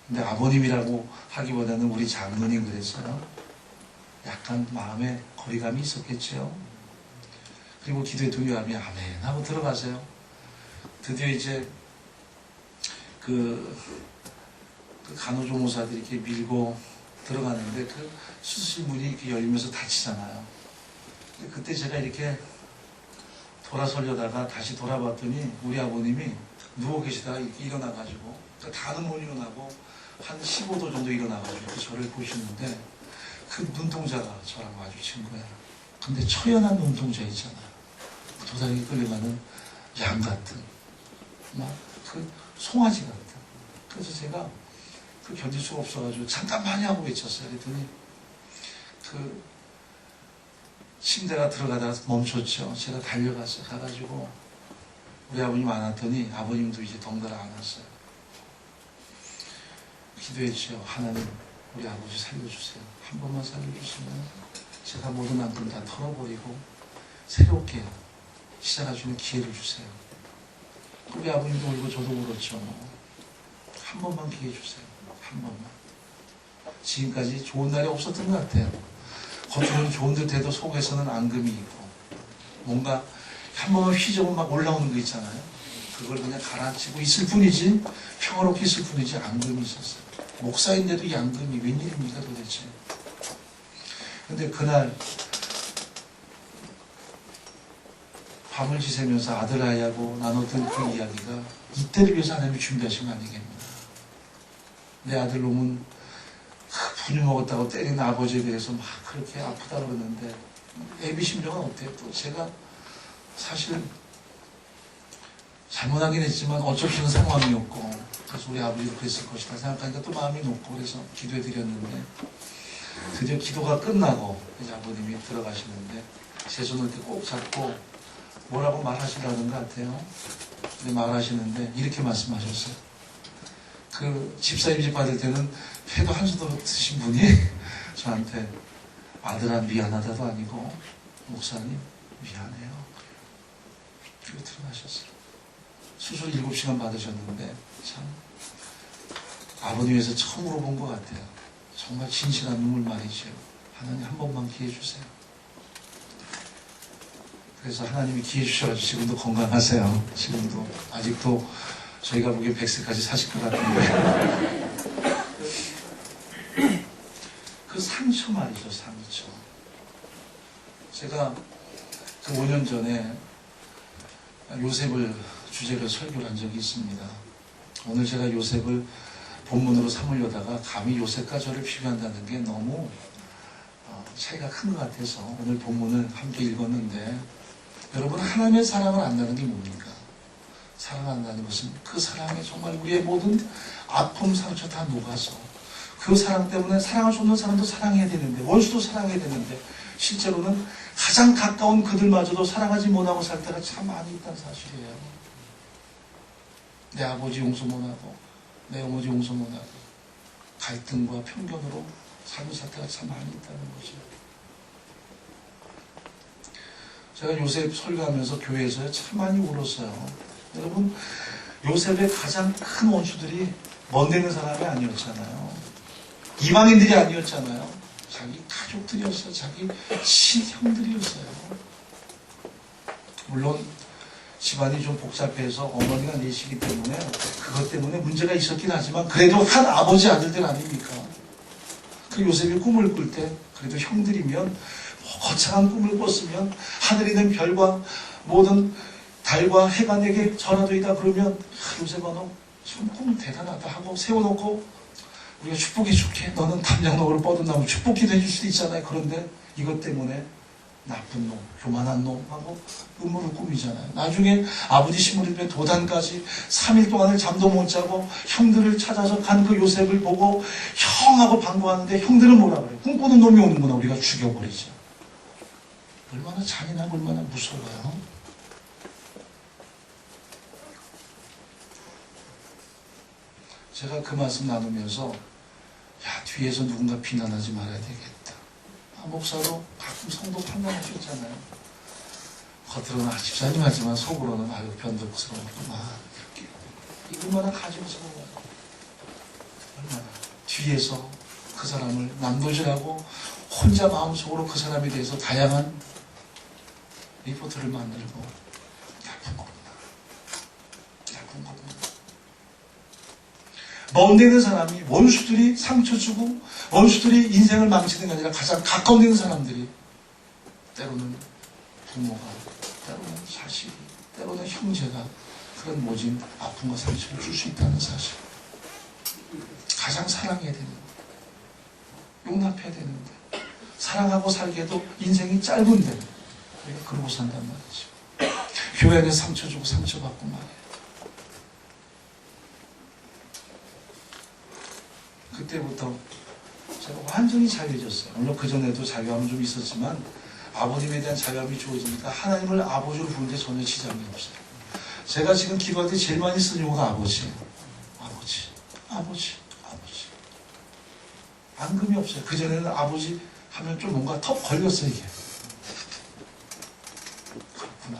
S1: 근데 아버님이라고 하기보다는 우리 장모님 그랬어요. 약간 마음에 거리감이 있었겠죠. 그리고 기도의 동요함이 아멘 하고 들어가세요. 드디어 이제 그 간호조무사들이 이렇게 밀고 들어가는데 그 수술 문이 이렇게 열리면서 닫히잖아요. 그때 제가 이렇게 돌아서려다가 다시 돌아봤더니 우리 아버님이 누워 계시다가 이렇게 일어나가지고 다는 못 일어나고 한 15도 정도 일어나가지고 저를 보시는데 그 눈동자가 저랑 마주친 거예요. 근데 처연한 눈동자 있잖아요. 도장에 끌려가는 양 같은, 막 그 송아지 같은. 그래서 제가 그 견딜 수가 없어가지고 잠깐만요 하고 외쳤어요. 그랬더니 그 침대가 들어가다가 멈췄죠. 제가 달려갔어요. 가가지고 우리 아버님 안았더니 아버님도 이제 덩달아 안았어요. 기도했죠. 하나님, 우리 아버지 살려주세요. 한 번만 살려주시면 제가 모든 안건 다 털어버리고 새롭게 시작할 수 있는 기회를 주세요. 우리 아버님도 울고 저도 울었죠. 한 번만 기회 주세요. 한 번만. 지금까지 좋은 날이 없었던 것 같아요. 겉으로는 좋은 듯 해도 속에서는 앙금이 있고 뭔가 한 번만 휘저으면 막 올라오는 거 있잖아요. 그걸 그냥 가라앉히고 있을 뿐이지 평화롭게 있을 뿐이지 앙금이 있었어요. 목사인데도 이 앙금이 웬일입니까 도대체. 근데 그날 밤을 지새면서 아들아이하고 나눴던 그 이야기가 이때를 위해서 하나님이 준비하신 거 아니겠습니까? 내 아들 놈은 분유 먹었다고 때리는 아버지에 대해서 막 그렇게 아프다 그러는데 애비 심정은 어때요? 또 제가 사실 잘못하긴 했지만 어쩔 수 없는 상황이었고 그래서 우리 아버지도 그랬을 것이다 생각하니까 또 마음이 높고 그래서 기도해 드렸는데 드디어 기도가 끝나고 이제 아버님이 들어가시는데 제 손을 이렇게 꼭 잡고 뭐라고 말하시라는 것 같아요. 근데 말하시는데 이렇게 말씀하셨어요. 그 집사님 집 받을 때는 회도 한 수도 드신 분이 저한테 아들아 미안하다도 아니고 목사님 미안해요. 그리고 들어가셨어요. 수술 7시간 받으셨는데 참 아버님에서 처음으로 본 것 같아요. 정말 진실한 눈물 말이죠. 하나님 한 번만 기회 주세요. 그래서 하나님이 기회 주셔가지고 지금도 건강하세요. 지금도 아직도 저희가 보기엔 100세까지 사실 것 같은데 그 상처 말이죠. 상처. 제가 그 5년 전에 요셉을 주제로 설교를 한 적이 있습니다. 오늘 제가 요셉을 본문으로 삼으려다가 감히 요셉과 저를 비교한다는 게 너무 차이가 큰 것 같아서 오늘 본문을 함께 읽었는데, 여러분, 하나님의 사랑을 안다는 게 뭡니까? 사랑한다는 것은 그 사랑에 정말 우리의 모든 아픔, 상처 다 녹아서 그 사랑 때문에 사랑할 수 없는 사람도 사랑해야 되는데, 원수도 사랑해야 되는데, 실제로는 가장 가까운 그들마저도 사랑하지 못하고 살 때가 참 많이 있다는 사실이에요. 내 아버지 용서 못하고 내 어머니 용서 못하고 갈등과 편견으로 삶을 살 때가 참 많이 있다는 거죠. 제가 요셉 설교하면서 교회에서 참 많이 울었어요. 여러분, 요셉의 가장 큰 원수들이 먼데 있는 사람이 아니었잖아요. 이방인들이 아니었잖아요. 자기 가족들이었어요. 자기 친형들이었어요. 물론 집안이 좀 복잡해서 어머니가 내시기 때문에 그것 때문에 문제가 있었긴 하지만 그래도 한 아버지 아들들 아닙니까? 그 요셉이 꿈을 꿀 때 그래도 형들이면 거창한 꿈을 꿨으면 하늘에 있는 별과 모든 달과 해가 내게 전하되이다 그러면, 요셉아 너 참 꿈 대단하다 하고 세워놓고 우리가 축복해 줄게, 너는 담장록으로 뻗은 나무 축복기도 해줄 수도 있잖아요. 그런데 이것 때문에 나쁜 놈, 교만한 놈하고 음모를 꾸미잖아요. 나중에 아버지 시므리의 도단까지 3일 동안을 잠도 못 자고 형들을 찾아서 간 그 요셉을 보고 형하고 반가워하는데, 형들은 뭐라 그래요? 꿈꾸는 놈이 오는구나, 우리가 죽여버리죠. 얼마나 잔인하고 얼마나 무서워요. 제가 그 말씀 나누면서 뒤에서 누군가 비난하지 말아야 되겠다. 목사도 가끔 성도 판단하셨잖아요. 겉으로는 집사님 하지만 속으로는 변덕스러웠구나. 이렇게 얼마나 가지고서 얼마나 뒤에서 그 사람을 남도질하고 혼자 마음속으로 그 사람에 대해서 다양한 리포트를 만들고, 나쁜 거구나, 나쁜 거구나. 먼데 있는 사람이, 원수들이 상처 주고 원수들이 인생을 망치는 게 아니라 가장 가까운 있는 사람들이, 때로는 부모가, 때로는 자식이, 때로는 형제가 그런 모진 아픔과 상처를 줄 수 있다는 사실. 가장 사랑해야 되는데, 용납해야 되는데, 사랑하고 살기에도 인생이 짧은데 우리가 그러고 산단 말이죠. 교회 안에 상처 주고 상처받고 말이에요. 그때부터 제가 완전히 자유해졌어요. 물론 그전에도 자유함은 좀 있었지만 아버님에 대한 자유함이 주어지니까 하나님을 아버지로 부르는데 전혀 지장이 없어요. 제가 지금 기도할 때 제일 많이 쓰는 용어가 아버지예요. 아버지, 아버지, 아버지. 앙금이 없어요. 그전에는 아버지 하면 좀 뭔가 턱 걸렸어요, 이게. 그렇구나.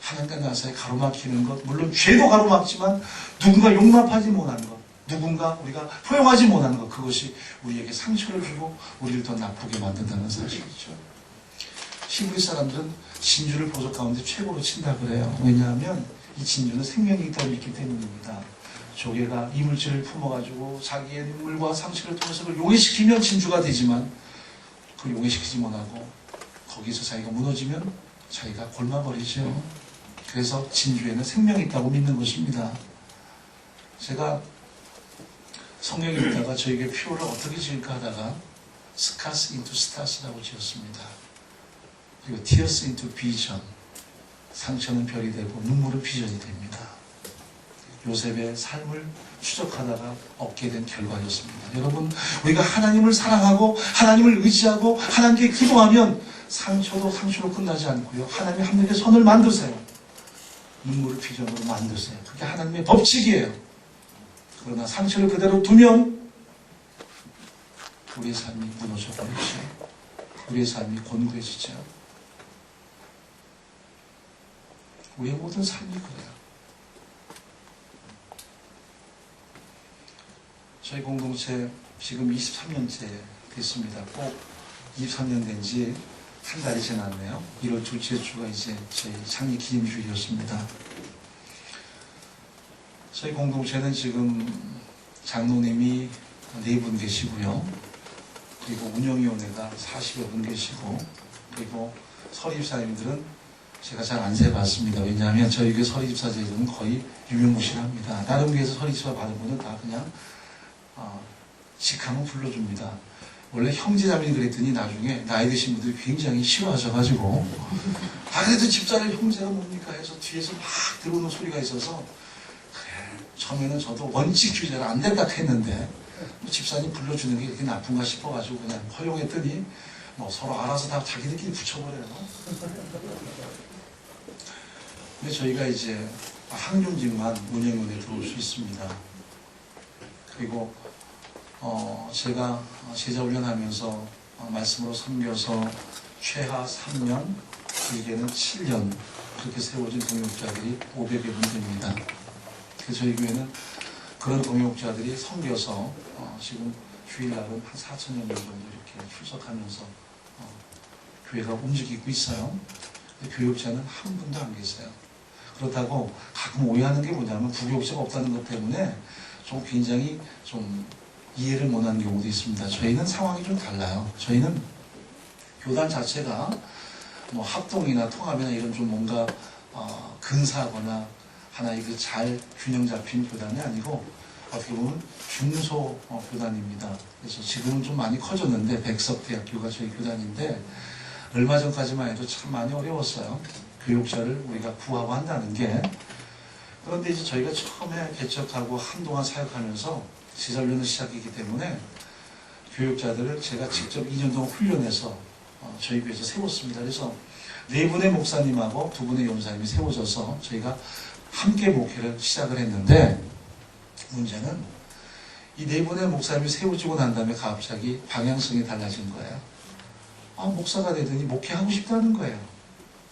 S1: 하나님과 나 사이에 가로막히는 것, 물론 죄도 가로막지만 누군가 용납하지 못하는 것, 누군가 우리가 포용하지 못하는 것, 그것이 우리에게 상처를 주고 우리를 더 나쁘게 만든다는 사실이죠. 히브리 사람들은 진주를 보석 가운데 최고로 친다 그래요. 왜냐하면 이 진주는 생명이 있다고 믿기 때문입니다. 조개가 이물질을 품어가지고 자기의 눈물과 상처를 통해서 그걸 용해시키면 진주가 되지만, 그걸 용해시키지 못하고 거기서 자기가 무너지면 자기가 골마버리죠. 그래서 진주에는 생명이 있다고 믿는 것입니다. 제가 성경에 읽다가 저에게 표를 어떻게 지을까 하다가 스카스 인투 스타스라고 지었습니다. 그리고 티어스 인투 비전, 상처는 별이 되고 눈물은 비전이 됩니다. 요셉의 삶을 추적하다가 얻게 된 결과였습니다. 여러분, 우리가 하나님을 사랑하고 하나님을 의지하고 하나님께 기도하면 상처도 상처로 끝나지 않고요, 하나님이 한 명의 선을 만드세요. 눈물을 비전으로 만드세요. 그게 하나님의 법칙이에요. 그러나 상처를 그대로 두면 우리의 삶이 무너져 버리죠. 우리의 삶이 곤고해지죠. 우리의 모든 삶이 그래요. 저희 공동체 지금 23년째 됐습니다. 꼭 23년 된 지 한 달이 지났네요. 1월 둘째 주가 이제 저희 창립 기념주일이었습니다. 저희 공동체는 지금 장로님이 4분 계시고요. 그리고 운영위원회가 40여 분 계시고, 그리고 설립사님들은 제가 잘 안 세봤습니다. 왜냐하면 저희 교회 서리집사 제도는 거의 유명무실합니다. 다른 교회에서 서리집사 받은 분은 다 그냥 직하면 불러줍니다. 원래 형제자매니 그랬더니 나중에 나이 드신 분들이 굉장히 싫어하셔가지고 그래도 집사를 형제가 뭡니까 해서 뒤에서 막 들어오는 소리가 있어서 그래 처음에는 저도 원칙주의자를 안 된다 했는데 집사님 불러주는 게 그렇게 나쁜가 싶어가지고 그냥 허용했더니 뭐 서로 알아서 다 자기들끼리 붙여버려요. 근데 저희가 이제 항중직만 운영원에 들어올 수 있습니다. 그리고 제가 제자훈련하면서 말씀으로 섬겨서 최하 3년, 길게는 7년 그렇게 세워진 동역자들이 500여 분 됩니다. 그래서 저희 교회는 그런 동역자들이 섬겨서 지금 주일날은 한 4,000여 명 정도 이렇게 출석하면서 교회가 움직이고 있어요. 근데 교역자는 한 분도 안 계세요. 그렇다고 가끔 오해하는 게 뭐냐면 부교역자가 없다는 것 때문에 좀 굉장히 좀 이해를 못하는 경우도 있습니다. 저희는 상황이 좀 달라요. 저희는 교단 자체가 뭐 합동이나 통합이나 이런 좀 뭔가 근사하거나 하나의 그 잘 균형 잡힌 교단이 아니고 어떻게 보면 중소 교단입니다. 그래서 지금은 좀 많이 커졌는데 백석대학교가 저희 교단인데 얼마 전까지만 해도 참 많이 어려웠어요. 교육자를 우리가 구하고 한다는 게. 그런데 이제 저희가 처음에 개척하고 한동안 사역하면서 제자훈련을 시작했기 때문에 교육자들을 제가 직접 2년 동안 훈련해서 저희 교회에서 세웠습니다. 그래서 4분의 목사님하고 2분의 연사님이 세워져서 저희가 함께 목회를 시작을 했는데 문제는 이 4분의 목사님이 세워지고 난 다음에 갑자기 방향성이 달라진 거예요. 목사가 되더니 목회하고 싶다는 거예요.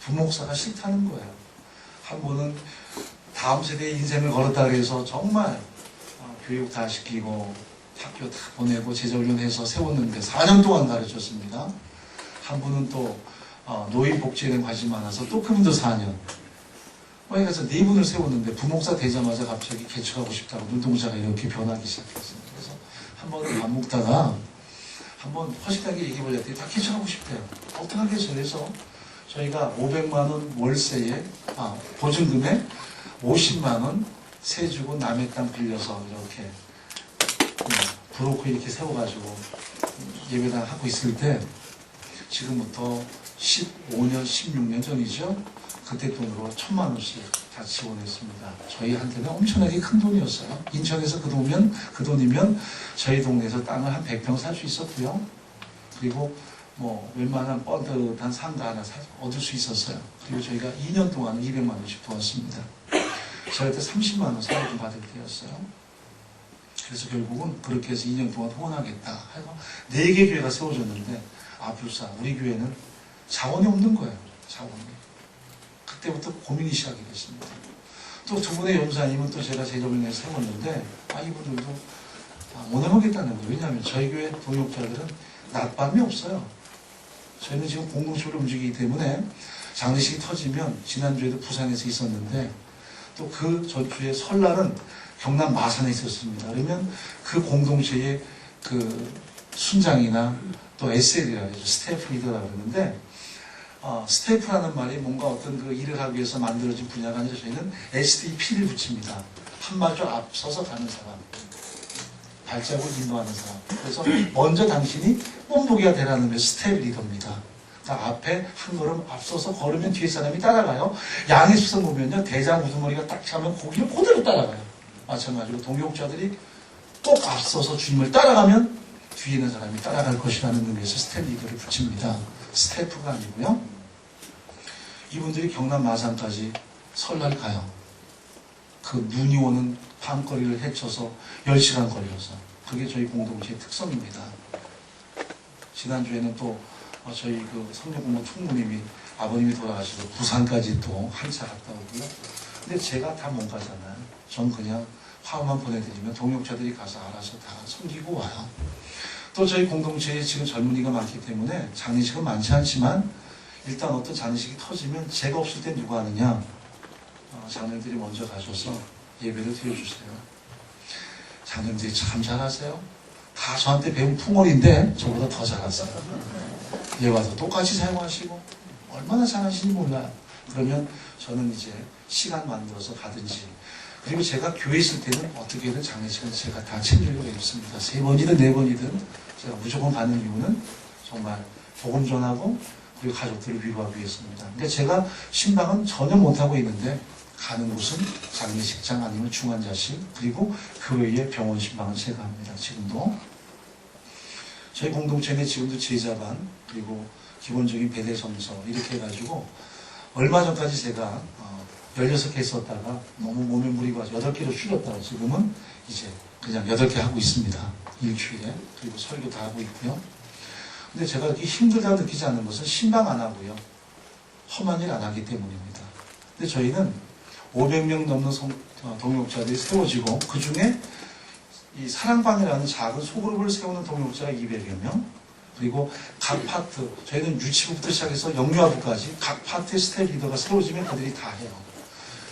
S1: 부목사가 싫다는 거예요. 한 분은 다음 세대의 인생을 걸었다 그래서 정말 교육 다 시키고 학교 다 보내고 제자훈련해서 세웠는데 4년 동안 가르쳤습니다. 한 분은 또 노인복지에 관심 많아서 또 그분도 4년. 그래서 4분을 세웠는데 부목사 되자마자 갑자기 개척하고 싶다고 눈동자가 이렇게 변하기 시작했어요. 그래서 한 번은 밥 먹다가 한번 허식하게 얘기해보려 했더니 다 개척하고 싶대요. 어떡하겠어요? 그래서 저희가 500만 원 월세에 보증금에 50만 원 세 주고 남의 땅 빌려서 이렇게 브로커 이렇게 세워가지고 예배당 하고 있을 때 지금부터 15년, 16년 전이죠. 그때 돈으로 1,000만 원씩 다 지원했습니다. 저희한테는 엄청나게 큰 돈이었어요. 인천에서 그 돈이면 저희 동네에서 땅을 한 100평 살 수 있었고요. 그리고 뭐 웬만한 뻔듯한 상가 하나 얻을 수 있었어요. 그리고 저희가 2년 동안 200만 원씩 도왔습니다. 저희 때 30만 원 사회금 받을 때였어요. 그래서 결국은 그렇게 해서 2년 동안 후원하겠다 해서 4개 교회가 세워졌는데 불사 우리 교회는 자원이 없는 거예요. 자원이. 그때부터 고민이 시작이 됐습니다. 또 2분의 연사님은 또 제가 제자훈련을 세웠는데 이분들도 못 해먹겠다는 거예요. 왜냐하면 저희 교회 동역자들은 낮밤이 없어요. 저희는 지금 공동체로 움직이기 때문에 장례식이 터지면 지난주에도 부산에서 있었는데 또 그 전주에 설날은 경남 마산에 있었습니다. 그러면 그 공동체의 그 순장이나 또 SL이라고 하죠. 스태프 리더라고 그러는데 스태프라는 말이 뭔가 어떤 그 일을 하기 위해서 만들어진 분야가 아니라 저희는 SDP를 붙입니다. 한 발짝 앞서서 가는 사람. 발자국을 인도하는 사람. 그래서 먼저 당신이 본보기가 되라는 게 스텝 리더입니다. 앞에 한 걸음 앞서서 걸으면 뒤에 사람이 따라가요. 양의 수성 보면요. 대장 우두머리가 딱 차면 고기를 그대로 따라가요. 마찬가지로 동역자들이 꼭 앞서서 주님을 따라가면 뒤에 있는 사람이 따라갈 것이라는 의미에서 스텝 리더를 붙입니다. 스태프가 아니고요. 이분들이 경남 마산까지 설날 가요. 그 눈이 오는 밤거리를 헤쳐서 10시간 걸려서. 그게 저희 공동체의 특성입니다. 지난주에는 또 저희 그 성령공무 총무님이 아버님이 돌아가시고 부산까지 또 한차 갔다 오고요. 근데 제가 다 못 가잖아요. 전 그냥 화음만 보내드리면 동역자들이 가서 알아서 다 섬기고 와요. 또 저희 공동체에 지금 젊은이가 많기 때문에 장례식은 많지 않지만 일단 어떤 장례식이 터지면 제가 없을 때 누가 하느냐. 장로님들이 먼저 가셔서 예배를 드려주세요. 장로님들이 참 잘하세요. 다 저한테 배운 풍월인데 저보다 더 잘하세요. 예 와서 똑같이 사용하시고 얼마나 잘하시는지 몰라요. 그러면 저는 이제 시간 만들어서 가든지, 그리고 제가 교회 있을 때는 어떻게든 장례식은 제가 다 챙기려고 했습니다. 3번이든 4번이든 제가 무조건 가는 이유는 정말 복음 전하고 그리고 가족들을 위로하기 위해서입니다. 근데 제가 신방은 전혀 못하고 있는데 가는 곳은 장례식장 아니면 중환자실, 그리고 교회의 병원 신방은 제가 합니다. 지금도. 저희 공동체는 지금도 제자반, 그리고 기본적인 배대성서 이렇게 해가지고 얼마 전까지 제가 16개 썼다가 너무 몸에 무리 가서 8개로 줄였다가 지금은 이제 그냥 8개 하고 있습니다. 일주일에. 그리고 설교 다 하고 있고요. 근데 제가 이렇게 힘들다고 느끼지 않는 것은 신방 안 하고요. 험한 일 안 하기 때문입니다. 근데 저희는 500명 넘는 동역자들이 세워지고 그 중에 이 사랑방이라는 작은 소그룹을 세우는 동역자가 200여 명, 그리고 각 파트, 저희는 유치부부터 시작해서 영유아부까지 각 파트의 스텝 리더가 세워지면 그들이 다 해요.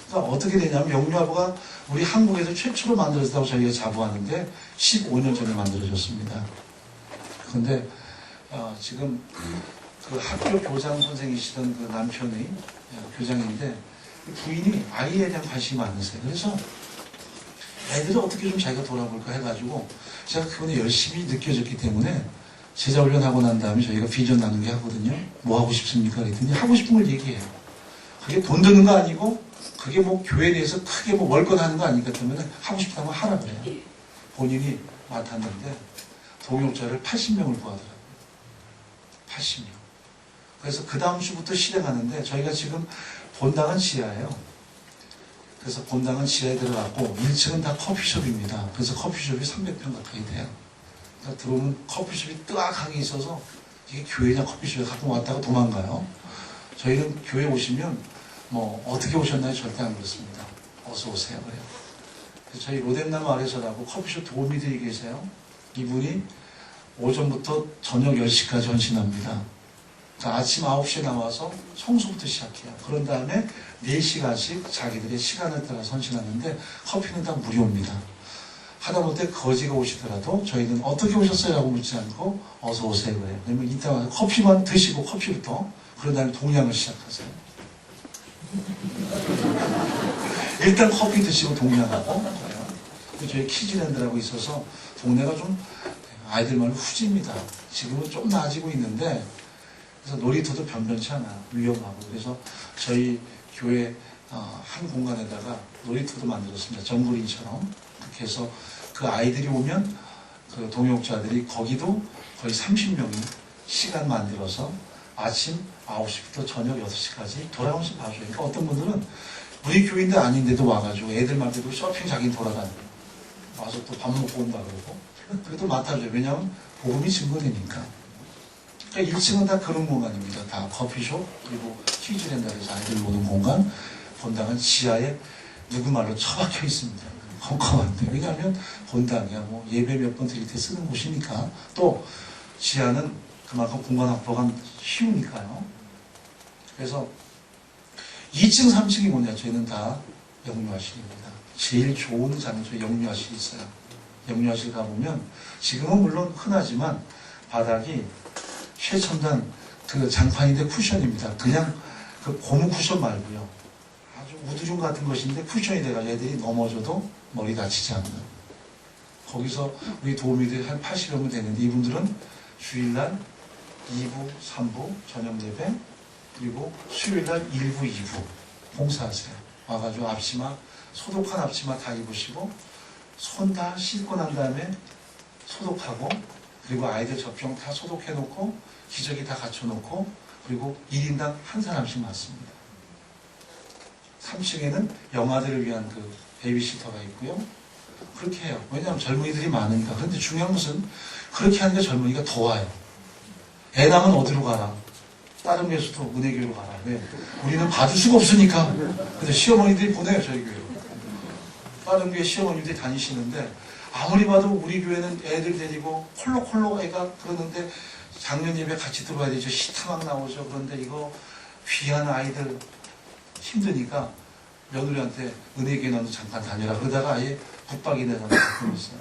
S1: 그러니까 어떻게 되냐면 영유아부가 우리 한국에서 최초로 만들어졌다고 저희가 자부하는데 15년 전에 만들어졌습니다. 그런데 지금 그 학교 교장 선생이시던 그 남편의 교장인데 부인이 아이에 대한 관심이 많으세요. 그래서 애들을 어떻게 좀 자기가 돌아볼까 해가지고 제가 그분이 열심히 느껴졌기 때문에 제자 훈련하고 난 다음에 저희가 비전 나누게 하거든요. 뭐 하고 싶습니까? 그랬더니 하고 싶은 걸 얘기해요. 그게 돈 드는 거 아니고 그게 뭐 교회에 대해서 크게 뭐 월권하는 거 아니기 때문에 하고 싶다면 하라 그래요. 본인이 맡았는데 동역자를 80명을 구하더라고요. 80명. 그래서 그 다음 주부터 실행하는데 저희가 지금 본당은 지하예요. 그래서 본당은 지하에 들어갔고 1층은 다 커피숍입니다. 그래서 커피숍이 300평 가까이 돼요. 그러니까 들어오면 커피숍이 뜨악하게 있어서 이게 교회냐 커피숍에 가끔 왔다가 도망가요. 저희는 교회 오시면 뭐 어떻게 오셨나요? 절대 안 그렇습니다. 어서 오세요 그래요. 그래서 저희 로뎀나무 아래서라고 커피숍 도우미들이 계세요. 이분이 오전부터 저녁 10시까지 헌신합니다. 자, 아침 9시에 나와서 청소부터 시작해요. 그런 다음에 4시간씩 자기들의 시간을 따라 헌신하는데 커피는 다 무료입니다. 하다못해 거지가 오시더라도 저희는 어떻게 오셨어요? 라고 묻지 않고 어서 오세요 그래요. 그러면 이따 와서 커피만 드시고 커피부터 그런 다음에 동양을 시작하세요. 일단 커피 드시고 동양하고 그래요. 저희 키즈랜드라고 있어서 동네가 좀 아이들 말로 후지입니다. 지금은 좀 나아지고 있는데 그래서 놀이터도 변변치 않아 위험하고 그래서 저희 교회 한 공간에다가 놀이터도 만들었습니다. 정글인처럼 그렇게 해서 그 아이들이 오면 그 동역자들이 거기도 거의 30명이 시간 만들어서 아침 9시부터 저녁 6시까지 돌아오면서 봐줘요. 그러니까 어떤 분들은 우리 교인들 아닌데도 와가지고 애들 말대로 쇼핑 자기 돌아다니고 와서 또 밥 먹고 온다 그러고 그래도 맡아줘요. 왜냐하면 복음이 증거되니까. 그러니까 1층은 다 그런 공간입니다. 다 커피숍 그리고 퀴즈랜드에서 아이들 노는 공간. 본당은 지하에 누구 말로 처박혀 있습니다. 컴컴한데 왜냐하면 본당이야 뭐 예배 몇 번 드릴 때 쓰는 곳이니까 또 지하는 그만큼 공간 확보가 쉬우니까요. 그래서 2층 3층이 뭐냐 저희는 다 영유아실입니다. 제일 좋은 장소에 영유아실이 있어요. 영유아실 가보면 지금은 물론 흔하지만 바닥이 최첨단 그 장판인데 쿠션입니다. 그냥 그 고무 쿠션 말고요. 아주 우드중 같은 것인데 쿠션이 돼가지고 애들이 넘어져도 머리 다치지 않는. 거기서 우리 도우미들이 한 80여 명 되는데 이분들은 주일날 2부, 3부 저녁 예배 그리고 수요일날 1부, 2부 봉사하세요. 와가지고 앞치마 소독한 앞치마 다 입으시고 손 다 씻고 난 다음에 소독하고 그리고 아이들 접종 다 소독해놓고 기저귀 다 갖춰놓고 그리고 1인당 한 사람씩 맞습니다. 3층에는 영아들을 위한 그 베이비시터가 있고요. 그렇게 해요. 왜냐하면 젊은이들이 많으니까. 그런데 중요한 것은 그렇게 하니까 젊은이가 더 와요. 애 낳으면 어디로 가라? 다른 교수도 은혜교회로 가라. 왜? 우리는 봐줄 수가 없으니까. 근데 시어머니들이 보내요, 저희 교회로. 다른 교회 시어머니들이 다니시는데 아무리 봐도 우리 교회는 애들 데리고 콜록콜록 애가 그러는데 작년 예배 같이 들어와야 되죠. 시타 막 나오죠. 그런데 이거 귀한 아이들 힘드니까 며느리한테 은혜교회 너도 잠깐 다녀라. 그러다가 아예 붙박이 내서 그랬어요.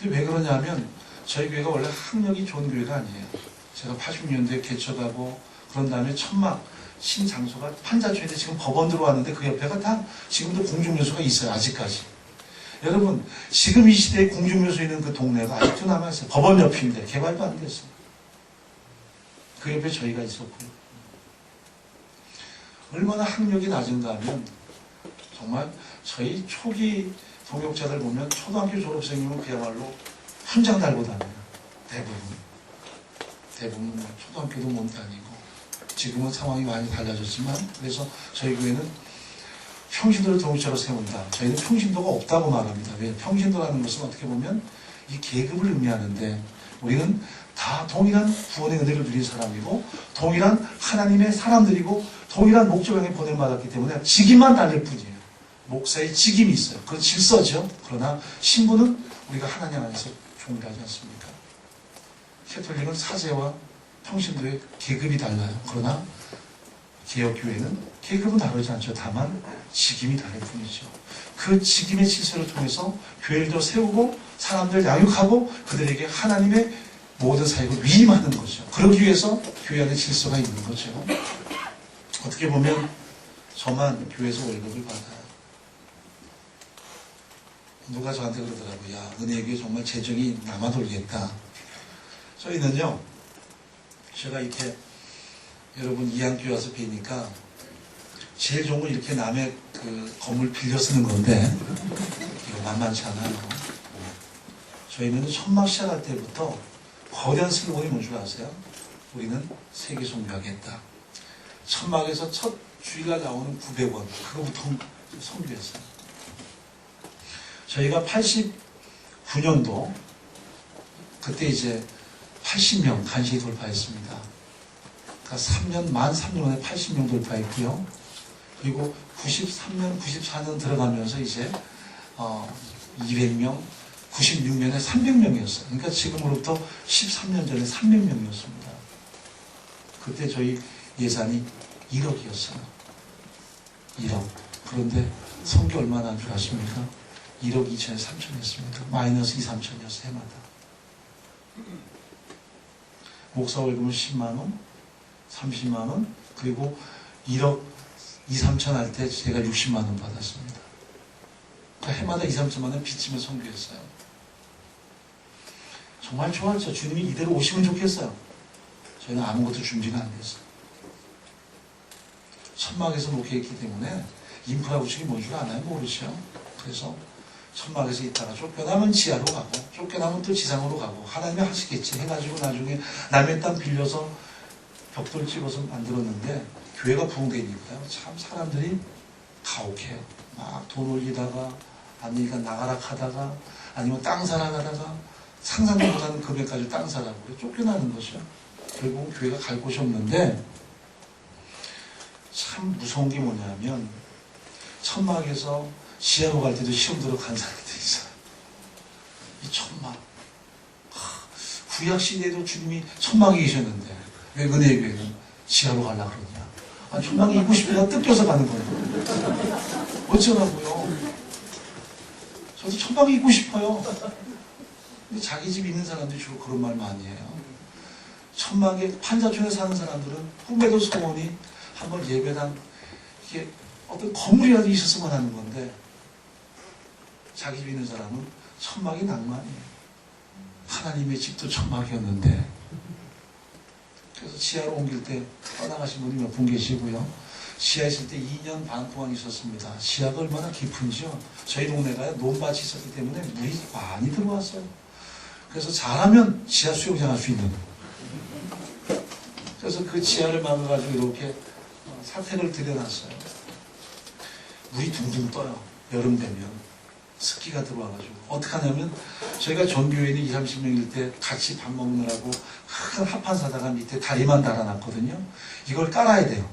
S1: 근데 왜 그러냐면 저희 교회가 원래 학력이 좋은 교회가 아니에요. 제가 80년대에 개척하고 그런 다음에 천막 신장소가 판자촌인데 지금 법원 들어왔는데 그 옆에가 다 지금도 공중묘소가 있어요. 아직까지. 여러분 지금 이 시대에 공중묘소 있는 그 동네가 아직도 남아있어요. 법원 옆인데 개발도 안 됐어요. 그 옆에 저희가 있었고요. 얼마나 학력이 낮은가 하면 정말 저희 초기 동역자들 보면 초등학교 졸업생이면 그야말로 훈장 달고 다녀요. 대부분 뭐 초등학교도 못 다니고 지금은 상황이 많이 달라졌지만 그래서 저희 교회는 평신도를 동역자로 세운다. 저희는 평신도가 없다고 말합니다. 왜? 평신도라는 것은 어떻게 보면 이 계급을 의미하는데 우리는 다 동일한 구원의 은혜를 누린 사람이고 동일한 하나님의 사람들이고 동일한 목적을 향해 보냄 받았기 때문에 직임만 다를 뿐이에요. 목사의 직임이 있어요. 그건 질서죠. 그러나 신분은 우리가 하나님 안에서 동일하지 않습니까? 캐톨릭은 사제와 평신도의 계급이 달라요. 그러나 개혁교회는 계급은 다르지 않죠. 다만 직임이 다를 뿐이죠. 그 직임의 질서를 통해서 교회를 세우고 사람들 양육하고 그들에게 하나님의 모든 사역을 위임하는 거죠. 그러기 위해서 교회 안에 질서가 있는 거죠. 어떻게 보면 저만 교회에서 월급을 받아요. 누가 저한테 그러더라고요. 야, 은혜교회 정말 재정이 남아 돌겠다. 저희는요, 제가 이렇게 여러분 이한교회 와서 뵈니까 제일 좋은 건 이렇게 남의 그 건물 빌려 쓰는 건데 이거 만만치 않아요. 저희는 천막 시작할 때부터 거대한 슬로건이 뭔 줄 아세요? 우리는 세계 선교하겠다. 천막에서 첫 주일날 나오는 900원 그거부터 선교했어요. 저희가 89년도 그때 이제 80명 간신히 돌파했습니다. 그러니까 3년 만 3년 만에 80명 돌파했고요. 그리고 93년, 94년 들어가면서 이제 200명, 96년에 300명이었어요. 그러니까 지금으로부터 13년 전에 300명이었습니다. 그때 저희 예산이 1억이었어요. 1억. 그런데 선교 얼마나 한 줄 아십니까? 1억 2천에 3천 했습니다. 마이너스 2, 3천이었어요. 해마다. 목사 월급은 10만원, 30만원, 그리고 1억 2, 3천 할 때 제가 60만원 받았습니다. 그러니까 해마다 2, 3천만원 빚지며 선교했어요. 정말 좋았죠. 주님이 이대로 오시면 좋겠어요. 저희는 아무것도 준비가 안 됐어요. 천막에서 목회했기 때문에 인프라 구축이 뭔 줄 아나요? 모르죠. 그래서 천막에서 있다가 쫓겨나면 지하로 가고 쫓겨나면 또 지상으로 가고 하나님이 하시겠지 해가지고 나중에 남의 땅 빌려서 벽돌 찍어서 만들었는데 교회가 부흥되니까요. 참 사람들이 가혹해요. 막 돈 올리다가 아니니까 나가라 하다가 아니면 땅 사라 하다가 상상도 못하는 금액까지 땅 사라고 쫓겨나는 거죠. 결국 교회가 갈 곳이 없는데 참 무서운 게 뭐냐면 천막에서 지하로 갈 때도 시험 들어 간 사람들이 있어요. 이 천막. 구약시대에도 주님이 천막에 계셨는데 왜 은혜의 교회는 지하로 가려고 그러냐. 아, 천막에 있고 싶으면 뜯겨서 가는 거예요. 어쩌라고요. 저도 천막에 있고 싶어요. 근데 자기 집 있는 사람들이 주로 그런 말 많이 해요. 천막에 판자촌에 사는 사람들은 꿈에도 소원이 한번 예배당 이게 어떤 건물이라도 있었으면 하는 건데 자기 집 있는 사람은 천막이 낭만이에요. 하나님의 집도 천막이었는데 그래서 지하로 옮길 때 떠나가신 분이 몇 분 계시고요. 지하에 있을 때 2년 반 동안 있었습니다. 지하가 얼마나 깊은지요. 저희 동네가 논밭이 있었기 때문에 물이 많이 들어왔어요. 그래서 잘하면 지하 수영장 할 수 있는 그래서 그 지하를 막아가지고 이렇게 사택을 들여놨어요. 물이 둥둥 떠요. 여름 되면 습기가 들어와가지고 어떻게 하냐면 저희가 전교회는 20, 30명일 때 같이 밥 먹느라고 큰 합판 사다가 밑에 다리만 달아놨거든요. 이걸 깔아야 돼요.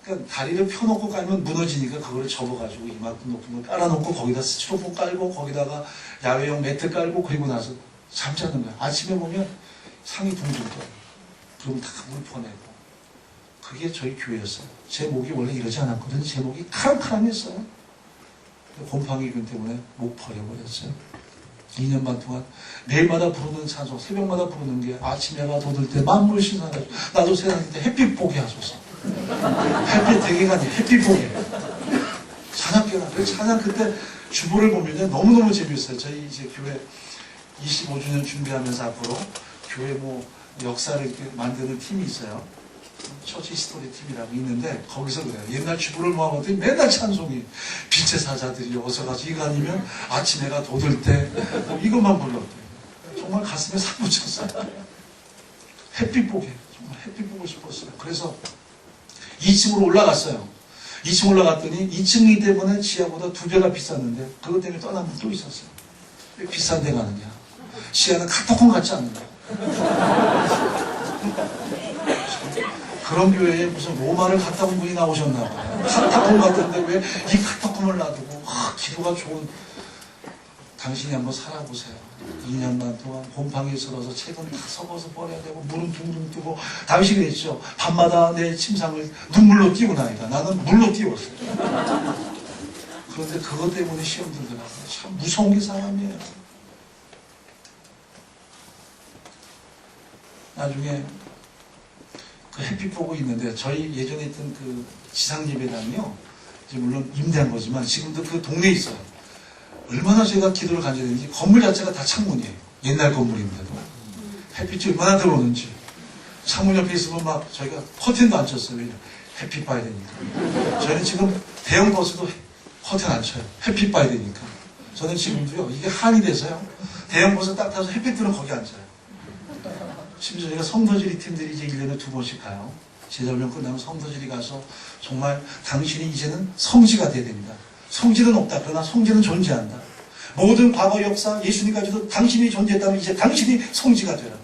S1: 그러니까 다리를 펴놓고 깔면 무너지니까 그거를 접어가지고 이만큼 높은 걸 깔아놓고 거기다 스티로폼 깔고 거기다가 야외용 매트 깔고 그리고 나서 잠자는 거예요. 아침에 보면 상이 둥둥 떠요. 그럼 다 물 퍼내고 그게 저희 교회였어요. 제 목이 원래 이러지 않았거든요. 제 목이 카랑카랑했어요. 곰팡이균 때문에 목 버려버렸어요. 2년 반 동안 매일마다 부르는 찬송, 새벽마다 부르는 게 아침 해가 돋을 때 만물 신선하게 나도 세상 때 햇빛 보게 하소서. 햇빛 되게가 아니라 햇빛 보게. 찬양교나. 그 찬양 그때 주보를 보면 너무너무 재미있어요. 저희 이제 교회 25주년 준비하면서 앞으로 교회 뭐 역사를 이렇게 만드는 팀이 있어요. 처치 스토리 팀이라고 있는데 거기서 그래요. 옛날 주보를 모아봤더니 맨날 찬송이 빛의 사자들이 어서 가서 이거 아니면 아침 해가 돋을 때 이것만 불렀대요. 정말 가슴에 싹 붙였어요. 햇빛 보게. 정말 햇빛 보고 싶었어요. 그래서 2층으로 올라갔어요. 2층 올라갔더니 2층이기 때문에 지하보다 2배가 비쌌는데 그것 때문에 떠난 분 또 있었어요. 왜 비싼 데 가느냐. 지하는 카타콤 같지 않느냐. 그런 교회에 무슨 로마를 갔다 온 분이 나오셨나 봐요. 카타콤 같은데 왜 이 카타콤을 놔두고 기도가 좋은 당신이 한번 살아보세요. 2년 반 동안 곰팡이 슬어서 책은 다 썩어서 버려야 되고 물은 둥둥 뜨고 다윗이 그랬죠. 밤마다 내 침상을 눈물로 띄우나이다. 나는 물로 띄웠어요. 그런데 그것 때문에 시험 들더라고요. 참 무서운 게 사람이에요. 나중에 그 햇빛 보고 있는데 저희 예전에 있던 그 지상예배당이요. 이제 물론 임대한 거지만 지금도 그 동네에 있어요. 얼마나 제가 기도를 간절했는지 건물 자체가 다 창문이에요. 옛날 건물인데도 햇빛이 얼마나 들어오는지 창문 옆에 있으면 막 저희가 커튼도 안 쳤어요. 왜냐 햇빛 봐야 되니까. 저희는 지금 대형 버스도 커튼 안 쳐요. 햇빛 봐야 되니까. 저는 지금도요. 이게 한이 돼서요. 대형 버스 딱 타서 햇빛 들면 거기 앉아요. 심지어 저희가 성도지리 팀들이 이제 1년에 2번씩 가요. 제자훈련 끝나면 성도지리 가서 정말 당신이 이제는 성지가 돼야 됩니다. 성질은 없다. 그러나 성질은 존재한다. 모든 과거 역사 예수님까지도 당신이 존재했다면 이제 당신이 성지가 되라.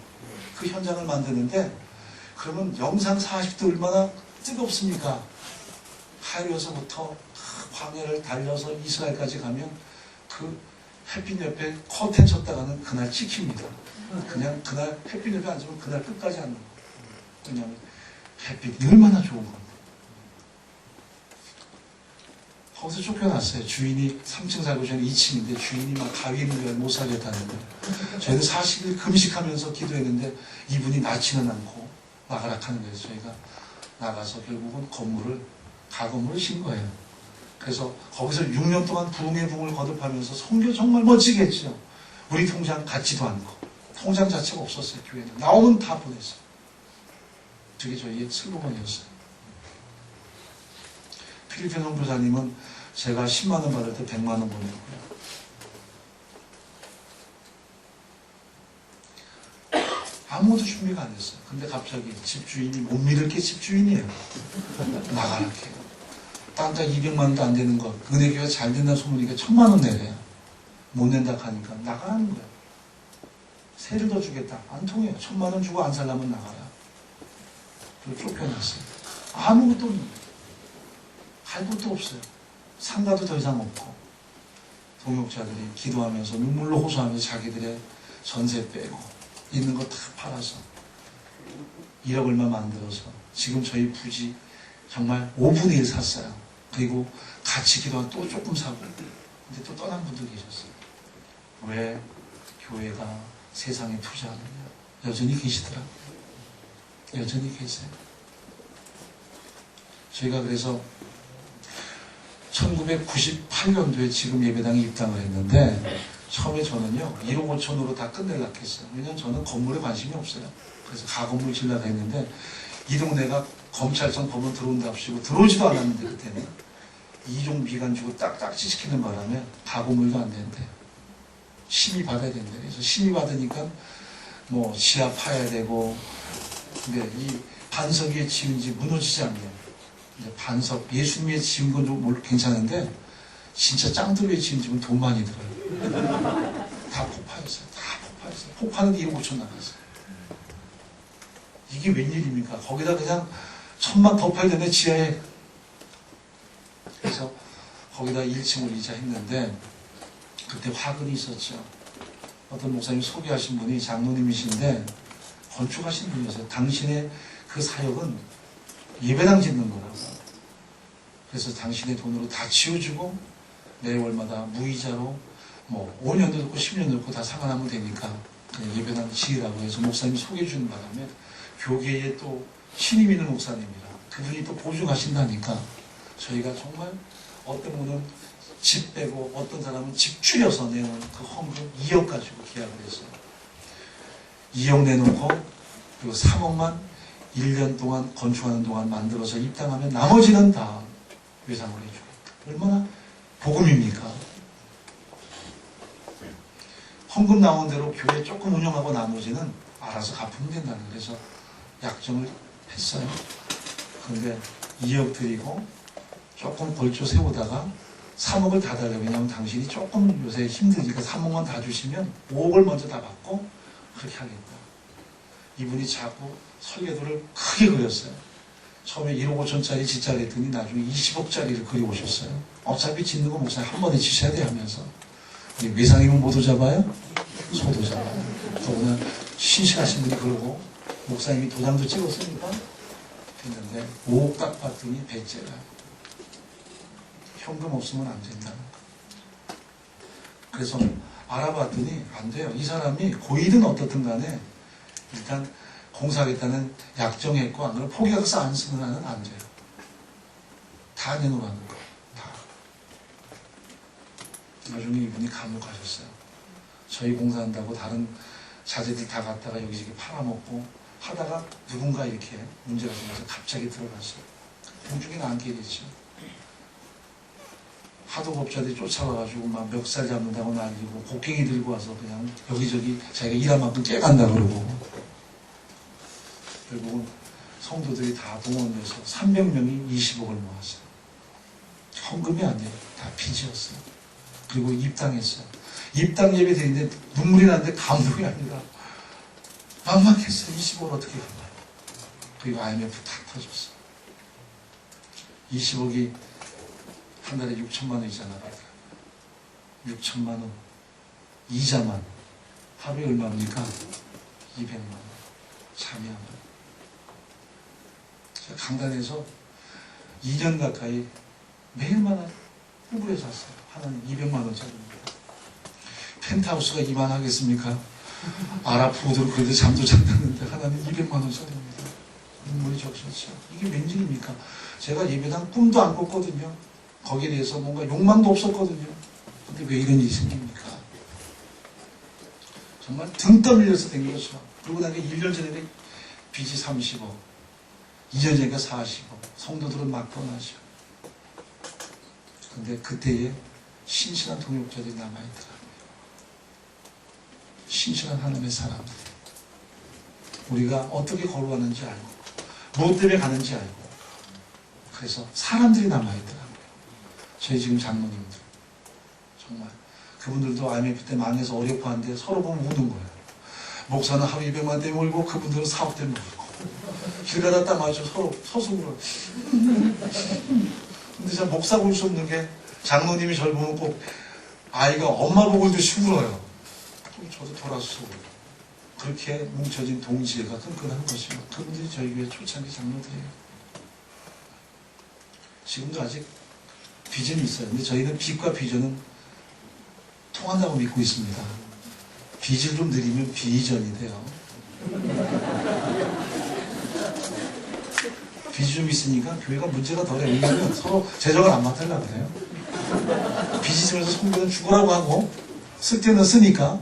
S1: 그 현장을 만드는데 그러면 영상 40도 얼마나 뜨겁습니까? 하루에서부터 광야를 달려서 이스라엘까지 가면 그 햇빛 옆에 커튼 쳤다가는 그날 찍힙니다. 그냥 그날 햇빛 옆에 앉으면 그날 끝까지 앉는 거예요. 왜냐하면 햇빛이 얼마나 좋은 겁니다. 거기서 쫓겨났어요. 주인이 3층 살고 저는 2층인데 주인이 막 가위 있는 걸 못 살겠다는데 저희는 40일 금식하면서 기도했는데 이분이 낳지는 않고 나가라 하는 거예요. 저희가 나가서 결국은 가건물을 신 거예요. 그래서 거기서 6년 동안 부흥의 붕을 거듭하면서 선교 정말 멋지게 했죠. 우리 통장 같지도 않고 통장 자체가 없었어요. 교회는 나오면 다 보냈어요. 그게 저희의 슬로건이었어요. 필리핀 선교사님은 제가 10만 원 받을 때 100만 원 보냈고요. 아무것도 준비가 안 됐어요. 근데 갑자기 집주인이 못 믿을 게 집주인이에요. 나가라 해요. 땅땅 200만 원도 안 되는 거 은혜교회가 잘 된다는 소문이니까 1000만 원 내래요. 못 낸다 하니까 나가라는 거예요. 세를 더 주겠다. 안 통해요. 1000만 원 주고 안 살려면 나가라. 그리고 쫓겨났어요. 아무것도 없는 거예요. 할 것도 없어요. 상가도 더 이상 없고 동역자들이 기도하면서 눈물로 호소하면서 자기들의 전세 빼고 있는 거 다 팔아서 1억 얼마 만들어서 지금 저희 부지 정말 5분의 1 샀어요. 그리고 같이 기도한 또 조금 사고 근데 또 떠난 분도 계셨어요. 왜 교회가 세상에 투자하느냐. 여전히 계시더라고요. 여전히 계세요. 저희가 그래서 1998년도에 지금 예배당에 입당을 했는데 처음에 저는요 1억 5천으로 다 끝내려고 했어요. 왜냐하면 저는 건물에 관심이 없어요. 그래서 가건물 지으려고 했는데 이 동네가 검찰청 법원 들어온답시고 들어오지도 않았는데 그때는 2종 비관 주고 딱딱지 시키는 바람에 가건물도 안 된대요. 심의 받아야 된대요. 그래서 심의 받으니까 뭐 지하 파야 되고 근데 이 반석 위에 지은지 무너지지 않네요. 반석, 예수님 위에 지은 건 좀 괜찮은데 진짜 짱들 위에 지은 집은 돈 많이 들어요. 다 폭파했어요. 다 폭파했어요. 폭파는 1억 5천 나갔어요. 이게 웬일입니까? 거기다 그냥 1000만 더 팔야 되네 지하에. 그래서 거기다 1층을 이자했는데 그때 화근이 있었죠. 어떤 목사님 소개하신 분이 장로님이신데 건축하신 분이었어요. 당신의 그 사역은 예배당 짓는 거라고. 그래서 당신의 돈으로 다 지어주고 매월마다 무이자로 뭐 5년도 듣고 10년도 듣고 다 상관하면 되니까 그냥 예배당 지으라고 해서 목사님이 소개해 주는 바람에 교계에 또 신임 있는 목사님이라 그분이 또 보증하신다니까 저희가 정말 어떤 분은 집 빼고 어떤 사람은 집 줄여서 내는 그 헌금 2억 가지고 계약을 했어요. 2억 내놓고 그리고 3억만 1년 동안 건축하는 동안 만들어서 입당하면 나머지는 다 외상으로 해주겠다. 얼마나 복음입니까? 헌금 나온 대로 교회 조금 운영하고 나머지는 알아서 갚으면 된다는 그래서 약정을 했어요. 그런데 2억 드리고 조금 벌초 세우다가 3억을 다 달라고. 왜냐하면 당신이 조금 요새 힘드니까 3억만 다 주시면 5억을 먼저 다 받고 그렇게 하겠다. 이분이 자꾸 설계도를 크게 그렸어요. 처음에 1억 5천짜리 짓자 그랬더니 나중에 20억짜리를 그려오셨어요. 어차피 짓는 거 목사님 한 번에 지셔야 돼 하면서. 외상이면 뭐도 잡아요? 소도 잡아요. 더구나 신실하신 분이 그러고 목사님이 도장도 찍었으니까 됐는데 5억 딱 받더니 배째라. 현금 없으면 안 된다는 거. 그래서 알아봤더니 안 돼요. 이 사람이 고이든 어떻든 간에 일단 공사하겠다는 약정했고 안 그러면 포기해서 안 쓰는 한은 안 돼요. 다 내놓으라는 거. 다. 나중에 이분이 감옥 가셨어요. 저희 공사한다고 다른 자재들 다 갖다가 여기저기 팔아먹고 하다가 누군가 이렇게 문제가 생겨서 갑자기 들어갔어요. 공중에 남게 됐죠. 하도 법자들이 쫓아와가지고 막 멱살 잡는다고 난리고 곡괭이 들고 와서 그냥 여기저기 자기가 일한 만큼 깨간다 그러고 결국은 성도들이 다 동원돼서 300명이 20억을 모았어요. 헌금이 안 돼요. 다 빚이었어요. 그리고 입당했어요. 입당 예배 드리는데 눈물이 나는데 감동이 아니라 막막했어요. 20억을 어떻게 갚아요. 그리고 IMF 다 터졌어요. 20억이 한 달에 6천만 원이잖아. 6천만 원. 이자만. 하루에 얼마입니까? 200만 원. 참여하면. 제가 강단에서 2년 가까이 매일마다 후불에 샀어요. 하나는 200만 원짜리입니다. 펜트하우스가 이만하겠습니까? 아랍푸드로 그래도 잠도 잤는데 하나는 200만 원짜리입니다. 눈물이 적셨죠. 이게 웬일입니까? 제가 예배당 꿈도 안 꿨거든요. 거기에 대해서 뭔가 욕망도 없었거든요. 근데 왜 이런 일이 생깁니까? 정말 등 떠밀려서 된 거죠. 그러고 나니까 1년 전에 빚이 30억, 2년 전에 40억, 성도들은 막 떠나죠. 근데 그때에 신실한 동역자들이 남아있더라고요. 신실한 하나님의 사람들. 우리가 어떻게 걸어가는지 알고, 무엇 때문에 가는지 알고, 그래서 사람들이 남아있더라고요. 저희 지금 장로님들. 정말. 그분들도 IMF 때 망해서 어렵고 한데 서로 보면 우는 거예요. 목사는 하루 200만 때문에 울고 그분들은 사업 때문에 울고. 길 가다 딱 마주 서로 서서 울어요. 근데 제가 목사가 울 수 없는 게 장로님이 저를 보면 꼭 아이가 엄마 보고 울듯이 울어요. 그럼 저도 돌아서 울어요. 그렇게 뭉쳐진 동지애가 끈끈한 것이고 그분들이 저희 교회 초창기 장로들이에요. 지금도 아직 비전이 있어요. 근데 저희는 빚과 비전은 통한다고 믿고 있습니다. 빚을 좀 드리면 비전이 돼요. 빚이 좀 있으니까 교회가 문제가 덜해요. 왜냐하면 서로 재정을 안 맡으려고 그래요. 빚이 있으면서 성도는 죽으라고 하고 쓸 때는 쓰니까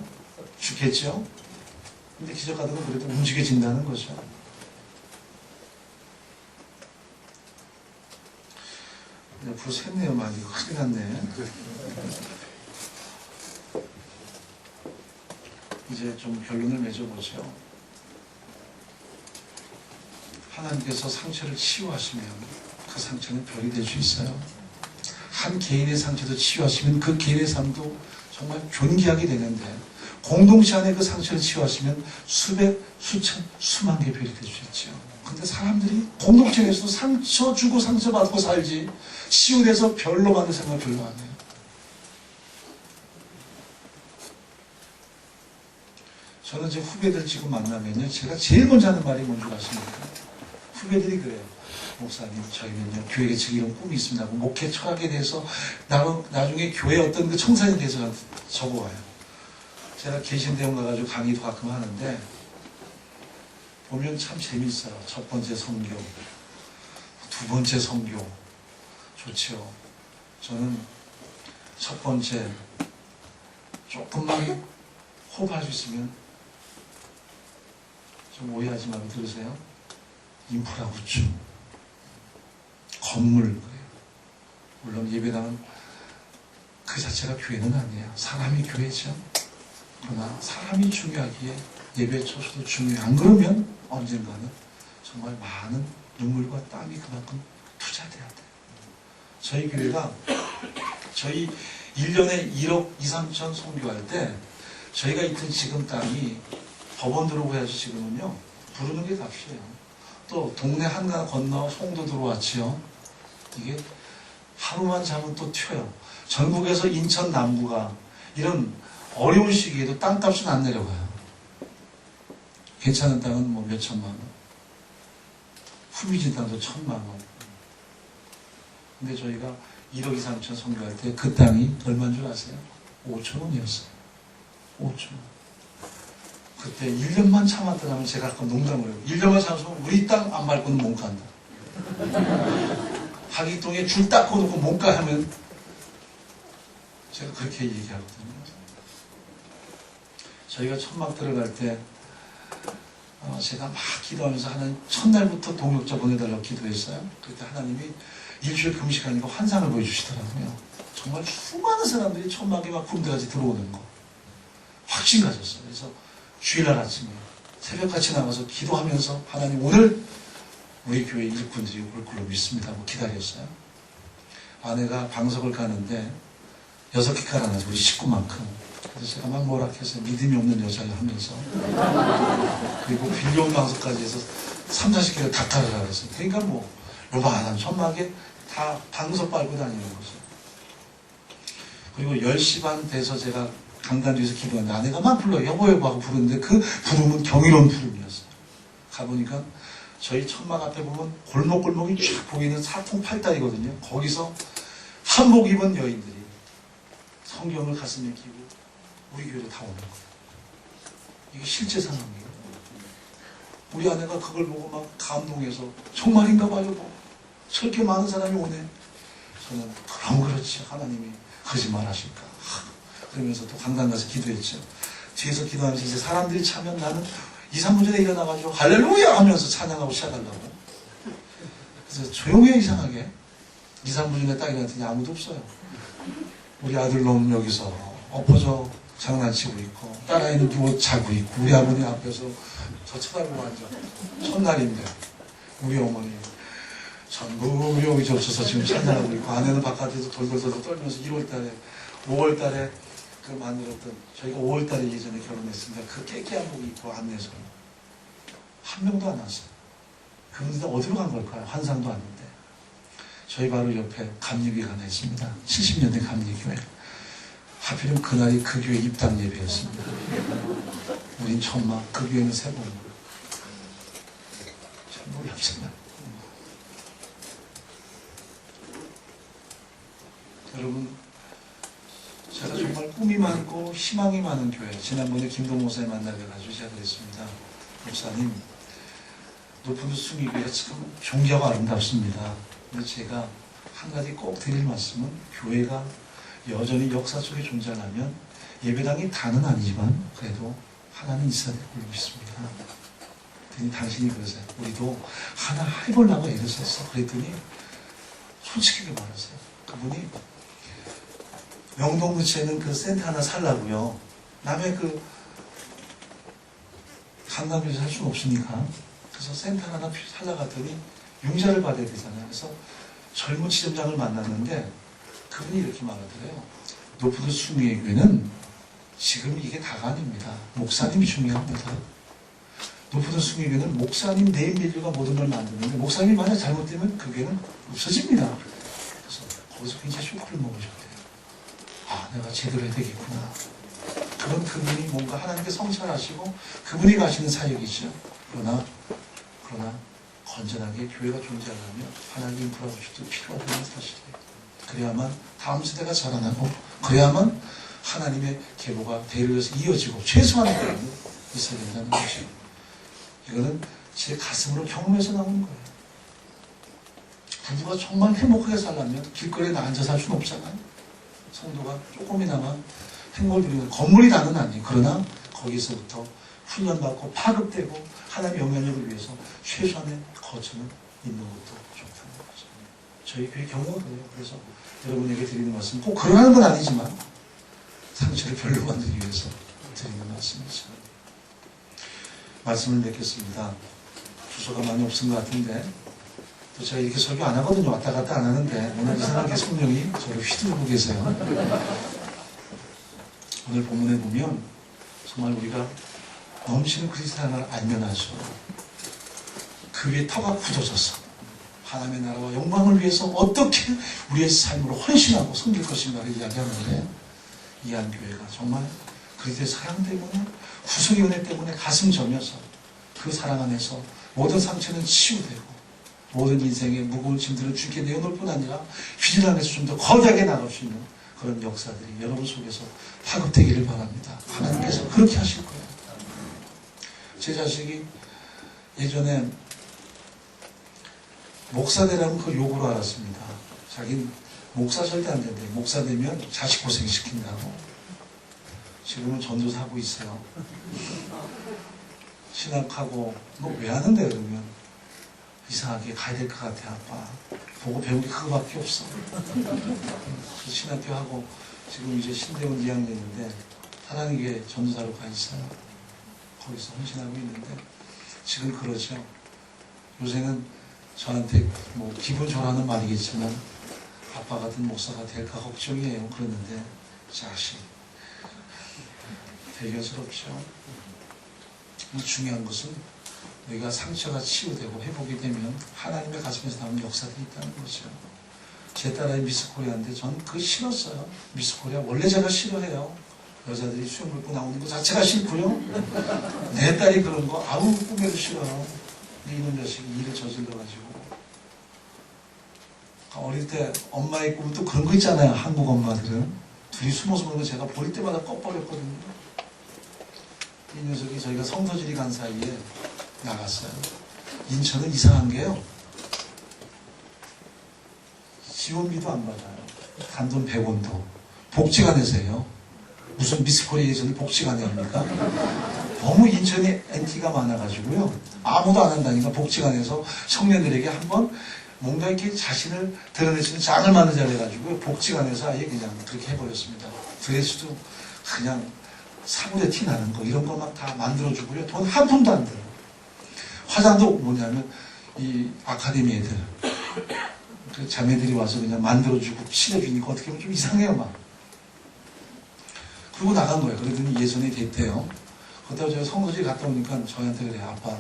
S1: 죽겠죠. 근데 기적하다가 그래도 움직여진다는 거죠. 벌써 했네요. 많이. 큰일 났네. 이제 좀 결론을 맺어보죠. 하나님께서 상처를 치유하시면 그 상처는 별이 될 수 있어요. 한 개인의 상처도 치유하시면 그 개인의 삶도 정말 존귀하게 되는데 공동체 안에 그 상처를 치유하시면 수백, 수천, 수만 개 별이 될 수 있죠. 근데 사람들이 공동체에서도 상처 주고 상처받고 살지 치유돼서 별로 받을 생각 별로 안 해요. 저는 제 후배들 지금 만나면요 제가 제일 먼저 하는 말이 뭔지 아십니까? 후배들이 그래요. 목사님, 저희는요, 교회 개척 이런 꿈이 있습니다. 목회 철학에 대해서 나중에 교회 어떤 그 청산에 대해서 적어와요. 제가 계신대원 가가지고 강의도 가끔 하는데, 보면 참 재밌어요. 첫 번째 선교, 두 번째 선교, 좋죠. 저는 첫 번째, 조금만 호흡할 수 있으면, 좀 오해하지 말고 들으세요. 인프라 구축, 건물, 물론 예배당은 그 자체가 교회는 아니에요. 사람이 교회죠. 그러나 사람이 중요하기에 예배 처소도 중요해요. 안 그러면 언젠가는 정말 많은 눈물과 땀이 그만큼 투자돼야 돼요. 저희 교회가 저희 1년에 1억 2, 3천 선교할 때 저희가 있던 지금 땅이 법원 들어오고 해야지 지금은요. 부르는 게 값이에요. 또 동네 한강 건너 송도 들어왔지요. 이게 하루만 자면 또 튀어요. 전국에서 인천 남부가 이런 어려운 시기에도 땅값은 안 내려가요. 괜찮은 땅은 뭐 몇 천만 원. 후미진 땅도 1,000만 원. 근데 저희가 1억 2, 3천 선교할 때 그 땅이 얼마인 줄 아세요? 5천 원이었어요. 5천 원. 그때 1년만 참았더라면 제가 아까 농담을 해요. 1년만 참았으면 우리 땅 안 밟고는 못 간다. 하기동에 줄 닦고 놓고 못 가 하면 제가 그렇게 얘기하거든요. 저희가 천막 들어갈 때 제가 막 기도하면서 하나님 첫날부터 동역자 보내달라고 기도했어요. 그때 하나님이 일주일 금식하니까 환상을 보여주시더라고요. 정말 수많은 사람들이 천막에 막 군대까지 들어오는 거 확신 가졌어요. 그래서 주일날 아침에 새벽같이 나가서 기도하면서 하나님 오늘 우리 교회 일꾼들이 올 걸로 믿습니다 하고 기다렸어요. 아내가 방석을 가는데 6개 깔아놔서 우리 식구만큼. 그래서 제가 막 뭐라 해서 믿음이 없는 여자를 하면서 그리고 빌려온 방석까지 해서 3, 40개를 다 깔으라 그랬어요. 그러니까 뭐 요만한 천막에 다 방석 빨고 다니는 거죠. 그리고 10시 반 돼서 제가 강단 뒤에서 기도하는데 아내가 막 불러요. 여보 여보 하고 부르는데 그 부름은 경이로운 부름이었어요. 가보니까 저희 천막 앞에 보면 골목골목이 쫙 보이는 사통팔달이거든요. 거기서 한복 입은 여인들이 성경을 가슴에 끼고 우리 교회로 다 오는 거예요. 이게 실제 상황이에요. 우리 아내가 그걸 보고 막 감동해서 정말인가 봐요. 뭐. 저렇게 많은 사람이 오네. 저는 그럼 그렇지. 하나님이 거짓말하실까. 그러면서 또 강단 가서 기도했죠. 뒤에서 기도하면서 이제 사람들이 차면 나는 2, 3분 전에 일어나가지고 할렐루야 하면서 찬양하고 시작하려고. 그래서 조용해 이상하게. 2, 3분 전에 딱 일어났더니 아무도 없어요. 우리 아들놈 여기서 엎어져 장난치고 있고 딸아이는 누워 자고 있고 우리 아버님 앞에서 저 쳐다보고 앉아. 첫날인데 우리 어머니 전부 여기 젖혀서 지금 찬양하고 있고 아내는 바깥에서 돌돌돌 떨면서 1월달에 5월달에 그 만들었던 저희가 5월달에 예전에 결혼했습니다. 그 깨끗한 복이 입고 안내서 한 명도 안 왔어요. 그분들 어디로 간 걸까요? 환상도 아닌데. 저희 바로 옆에 감리교회가 하나 있습니다. 70년대 감리교회. 하필이면 그날이 그 교회 입당 예배였습니다. 우린 천막, 그 교회는 세 번. 참 놀랍잖아요. 여러분, 제가 정말 꿈이 많고 희망이 많은 교회. 지난번에 김동 목사님 만나게 가지고 제가 그랬습니다. 목사님, 높은 숭이교회가 참 존귀하고 아름답습니다. 근데 제가 한 가지 꼭 드릴 말씀은 교회가 여전히 역사 속에 존재하려면 예배당이 다는 아니지만 그래도 하나는 있어야 될 걸로 믿습니다. 그랬더니 당신이 그러세요. 우리도 하나 해보려고 애를 썼어. 그랬더니 솔직하게 말하세요. 그분이 명동구치에는 그 센터 하나 살라고요. 남의 그 강남에서 살 수는 없으니까. 그래서 센터 하나 살라 갔더니 융자를 받아야 되잖아요. 그래서 젊은 지점장을 만났는데 그분이 이렇게 말하더래요. 높은 숭이의 교회는 지금 이게 다가 아닙니다. 목사님이 중요합니다. 높은 숭이의 교회는 목사님 네임밸류가 모든 걸 만드는데 목사님이 만약 잘못되면 그 교회는 없어집니다. 그래서 거기서 굉장히 쇼크를 먹으셨대요. 아, 내가 제대로 해야 되겠구나. 그런 그분이 뭔가 하나님께 성찰하시고 그분이 가시는 사역이죠. 그러나 건전하게 교회가 존재하려면 하나님 인프라가 필요하다는 사실이에요. 그래야만 다음 세대가 자라나고, 그래야만 하나님의 계보가 대로에서 이어지고 최소한의 계보는 있어야 된다는 것이에요. 이거는 제 가슴으로 경험해서 나오는 거예요. 부부가 정말 행복하게 살려면 길거리에 앉아 살 수는 없잖아요. 성도가 조금이나마 행복을 누리는, 건물이 다는 아니에요. 그러나 거기서부터 훈련받고 파급되고 하나님의 영향력을 위해서 최소한의 거처는 있는 것도 좋다는 거죠. 저희 교회 경우가 그래요. 그래서 여러분에게 드리는 말씀, 꼭 그러라는 건 아니지만 상처를 별로 만들기 위해서 드리는 말씀이죠. 말씀을 맺겠습니다. 주소가 많이 없은 것 같은데, 또 제가 이렇게 설교 안 하거든요. 왔다 갔다 안 하는데 오늘 이상하게 성령이 저를 휘두르고 계세요. 오늘 본문에 보면 정말 우리가 넘치는 그리스도 하나를 알면 하죠. 그 위에 터가 굳어져서 하나님의 나라와 영광을 위해서 어떻게 우리의 삶으로 헌신하고 섬길 것인가를 이야기하는데, 이 한 교회가 정말 그리스도의 사랑 때문에, 구속의 은혜 때문에 가슴 저며서 그 사랑 안에서 모든 상처는 치유되고 모든 인생의 무거운 짐들을 주께 내어놓을 뿐 아니라 휘진 안에서 좀 더 거대하게 나갈 수 있는 그런 역사들이 여러분 속에서 파급되기를 바랍니다. 하나님께서 그렇게 하실 거예요. 제 자식이 예전에 목사 되라는 그 요구로 알았습니다. 자기는 목사 절대 안 된대. 목사 되면 자식 고생시킨다고. 지금은 전도사하고 있어요. 신학하고 너 왜 하는데? 그러면 이상하게 가야 될 것 같아. 아빠 보고 배운 게 그거밖에 없어. 신학교 하고 지금 이제 신대원 2학년인데 하나님께 전도사로 가 있어요. 거기서 헌신하고 있는데 지금 그러죠. 요새는 저한테 뭐 기분 전하는 말이겠지만 아빠 같은 목사가 될까 걱정이에요. 그러는데 자식 대견스럽죠. 중요한 것은 우리가 상처가 치유되고 회복이 되면 하나님의 가슴에서 나오는 역사들이 있다는 거죠. 제 딸아이 미스코리아인데 전 그거 싫었어요. 미스코리아 원래 제가 싫어해요. 여자들이 수영 입고 나오는 거 자체가 싫고요. 내 딸이 그런 거 아무 꿈에도 싫어요. 이놈 자식이 일을 저질러가지고. 어릴 때 엄마의 꿈은 또 그런 거 있잖아요. 한국 엄마들은. 둘이 숨어서 보는 거 제가 볼 때마다 꺼버렸거든요. 이 녀석이 저희가 성서질이 간 사이에 나갔어요. 인천은 이상한 게요. 지원비도 안 받아요. 단돈 100원도. 복지관에서요. 무슨 미스코리에이션을 복지관에 합니까? 너무 인천이 엔티가 많아가지고요. 아무도 안 한다니까 복지관에서 청년들에게 한번 뭔가 이렇게 자신을 드러낼 수 있는 장을 만들자해가지고요. 복지관에서 아예 그냥 그렇게 해버렸습니다. 드레스도 그냥 사고에 티 나는 거 이런 거 막 다 만들어주고요. 돈 한 푼도 안 들어요. 화장도 뭐냐면 이 아카데미 애들 그 자매들이 와서 그냥 만들어주고 칠해주니까 어떻게 보면 좀 이상해요 막. 그러고 나간 거예요. 그러더니 예선이 됐대요. 그렇다고 제가 성서질 갔다 오니까 저한테 그래요. 아빠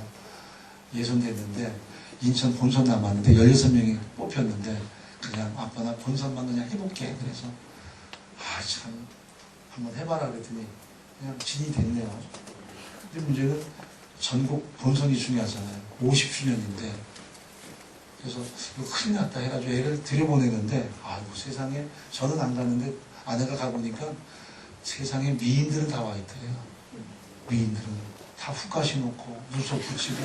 S1: 예선 됐는데 인천 본선 남았는데 16명이 뽑혔는데 그냥 아빠 나 본선만 그냥 해볼게. 그래서 참 한번 해봐라 그랬더니 그냥 진이 됐네요. 근데 문제는 전국 본선이 중요하잖아요. 50주년인데 그래서 이거 큰일 났다 해가지고 애를 들여보내는데 아이고 세상에 저는 안 가는데 아내가 가보니까 세상에 미인들은 다 와 있대요. 미인들은 다 훅가시 놓고 눈썹 붙이고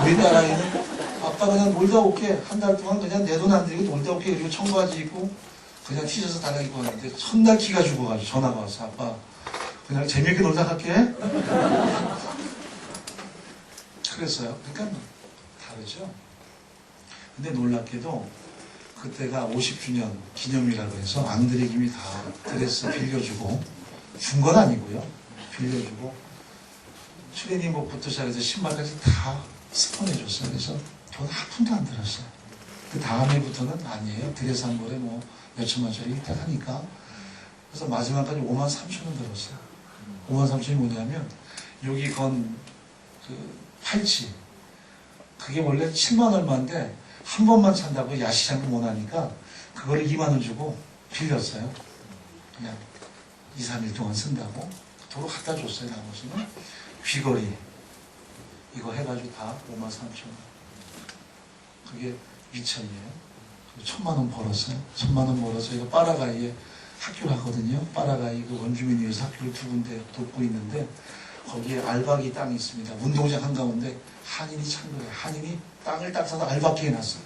S1: 우리나라에는 아빠 그냥 놀다 올게 한 달 동안 그냥 내 돈 안 들이고 놀다 올게 그리고 청바지 입고 그냥 티셔츠 달라 입고 왔는데 첫날 기가 죽어가지고 전화가 왔어. 아빠 그냥 재미있게 놀다 갈게. 그랬어요. 그러니까 다르죠. 근데 놀랍게도 그때가 50주년 기념이라고 해서 앙드레 김이 다 드레스 빌려주고 준 건 아니고요. 빌려주고 트레이닝복부터 시작해서 신발까지 다 스폰해줬어요. 그래서 돈 한 푼도 안 들었어요. 그 다음 해부터는 아니에요. 드레스 한 벌에 뭐 몇천만짜리 딱 하니까. 그래서 마지막까지 53,000원 들었어요. 53,000원이 뭐냐면 여기 건 그 팔찌 그게 원래 7만 얼마인데 한 번만 찬다고 야시장도 못 하니까 그거를 2만 원 주고 빌렸어요. 그냥 2, 3일 동안 쓴다고 도로 갖다 줬어요. 나머지는 귀걸이 이거 해가지고 다 53,000원. 그게 미천이에요. 1,000만 원 벌었어요. 1,000만 원 벌어서 이거 파라과이에 학교를 하거든요. 파라과이 그 원주민 위해서 학교를 2군데 돕고 있는데 거기에 알박이 땅이 있습니다. 운동장 한가운데 한인이 찬 거예요. 한인이 땅을 딱 사서 알박기 해놨어요.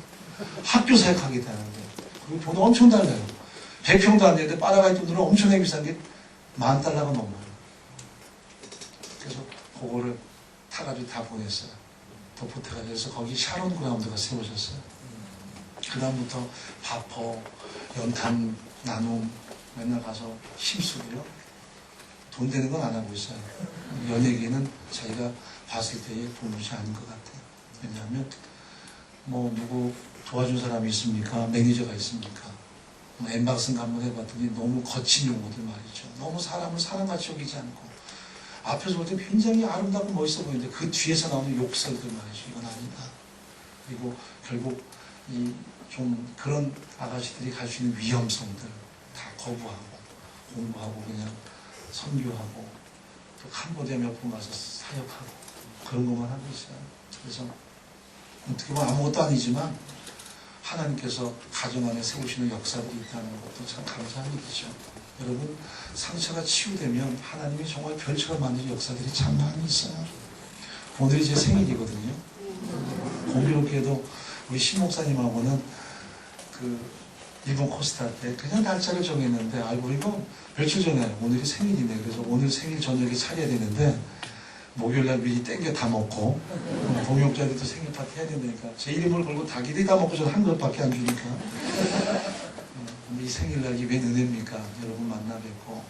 S1: 학교 사역하게 되는데 그리고 돈 엄청 달라요. 100평도 안 되는데 파라과이 돈으로 엄청나게 비싼 게 $10,000가 넘어요. 그래서 그거를 타가지고 다 보냈어요. 도포트가 돼서 거기 샤론 그라운드가 세워졌어요. 그 다음부터 바퍼, 연탄, 나눔 맨날 가서 힘쓰고요. 돈 되는 건 안 하고 있어요. 연예계는 자기가 봤을 때의 본분이 아닌 것 같아요. 왜냐하면 뭐 누구 도와준 사람이 있습니까? 매니저가 있습니까? 뭐 엠박슨 한번 해봤더니 너무 거친 용어들 말이죠. 너무 사람을 사람같이 여기지 않고 앞에서 볼 때 굉장히 아름답고 멋있어 보이는데 그 뒤에서 나오는 욕설들 말이죠. 이건 아니다. 그리고 결국 이 좀 그런 아가씨들이 갈 수 있는 위험성들 다 거부하고 공부하고 그냥 선교하고 또 캄보디아 몇 번 가서 사역하고 그런 것만 하고 있어요. 그래서 어떻게 보면 아무것도 아니지만 하나님께서 가정 안에 세우시는 역사들이 있다는 것도 참 감사한 일이죠. 여러분 상처가 치유되면 하나님이 정말 별처럼 만드는 역사들이 참 많이 있어요. 오늘이 제 생일이거든요. 공교롭게도 우리 신 목사님하고는 그 일본 코스타 때 그냥 날짜를 정했는데 알고 보니까 며칠 전에 오늘이 생일이네. 그래서 오늘 생일 저녁에 차려야 되는데 목요일날 미리 땡겨 다 먹고 동역자들도 생일 파티 해야 된다니까 제 이름을 걸고 닭이들이 다 먹고 저는 한 그릇밖에 안 주니까 이 생일날이 웬 은혜입니까? 여러분 만나 뵙고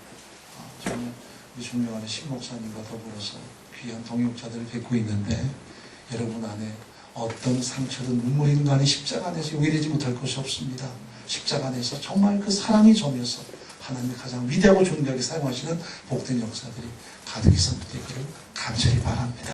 S1: 저는 우리 존경하는 신 목사님과 더불어서 귀한 동역자들을 뵙고 있는데 여러분 안에 어떤 상처든 눈물이 있는 간에 십자가 안에서 용이되지 못할 것이 없습니다. 십자가 안에서 정말 그 사랑이 점여서 하나님이 가장 위대하고 존귀하게 사용하시는 복된 역사들이 가득히 있었기를 간절히 바랍니다.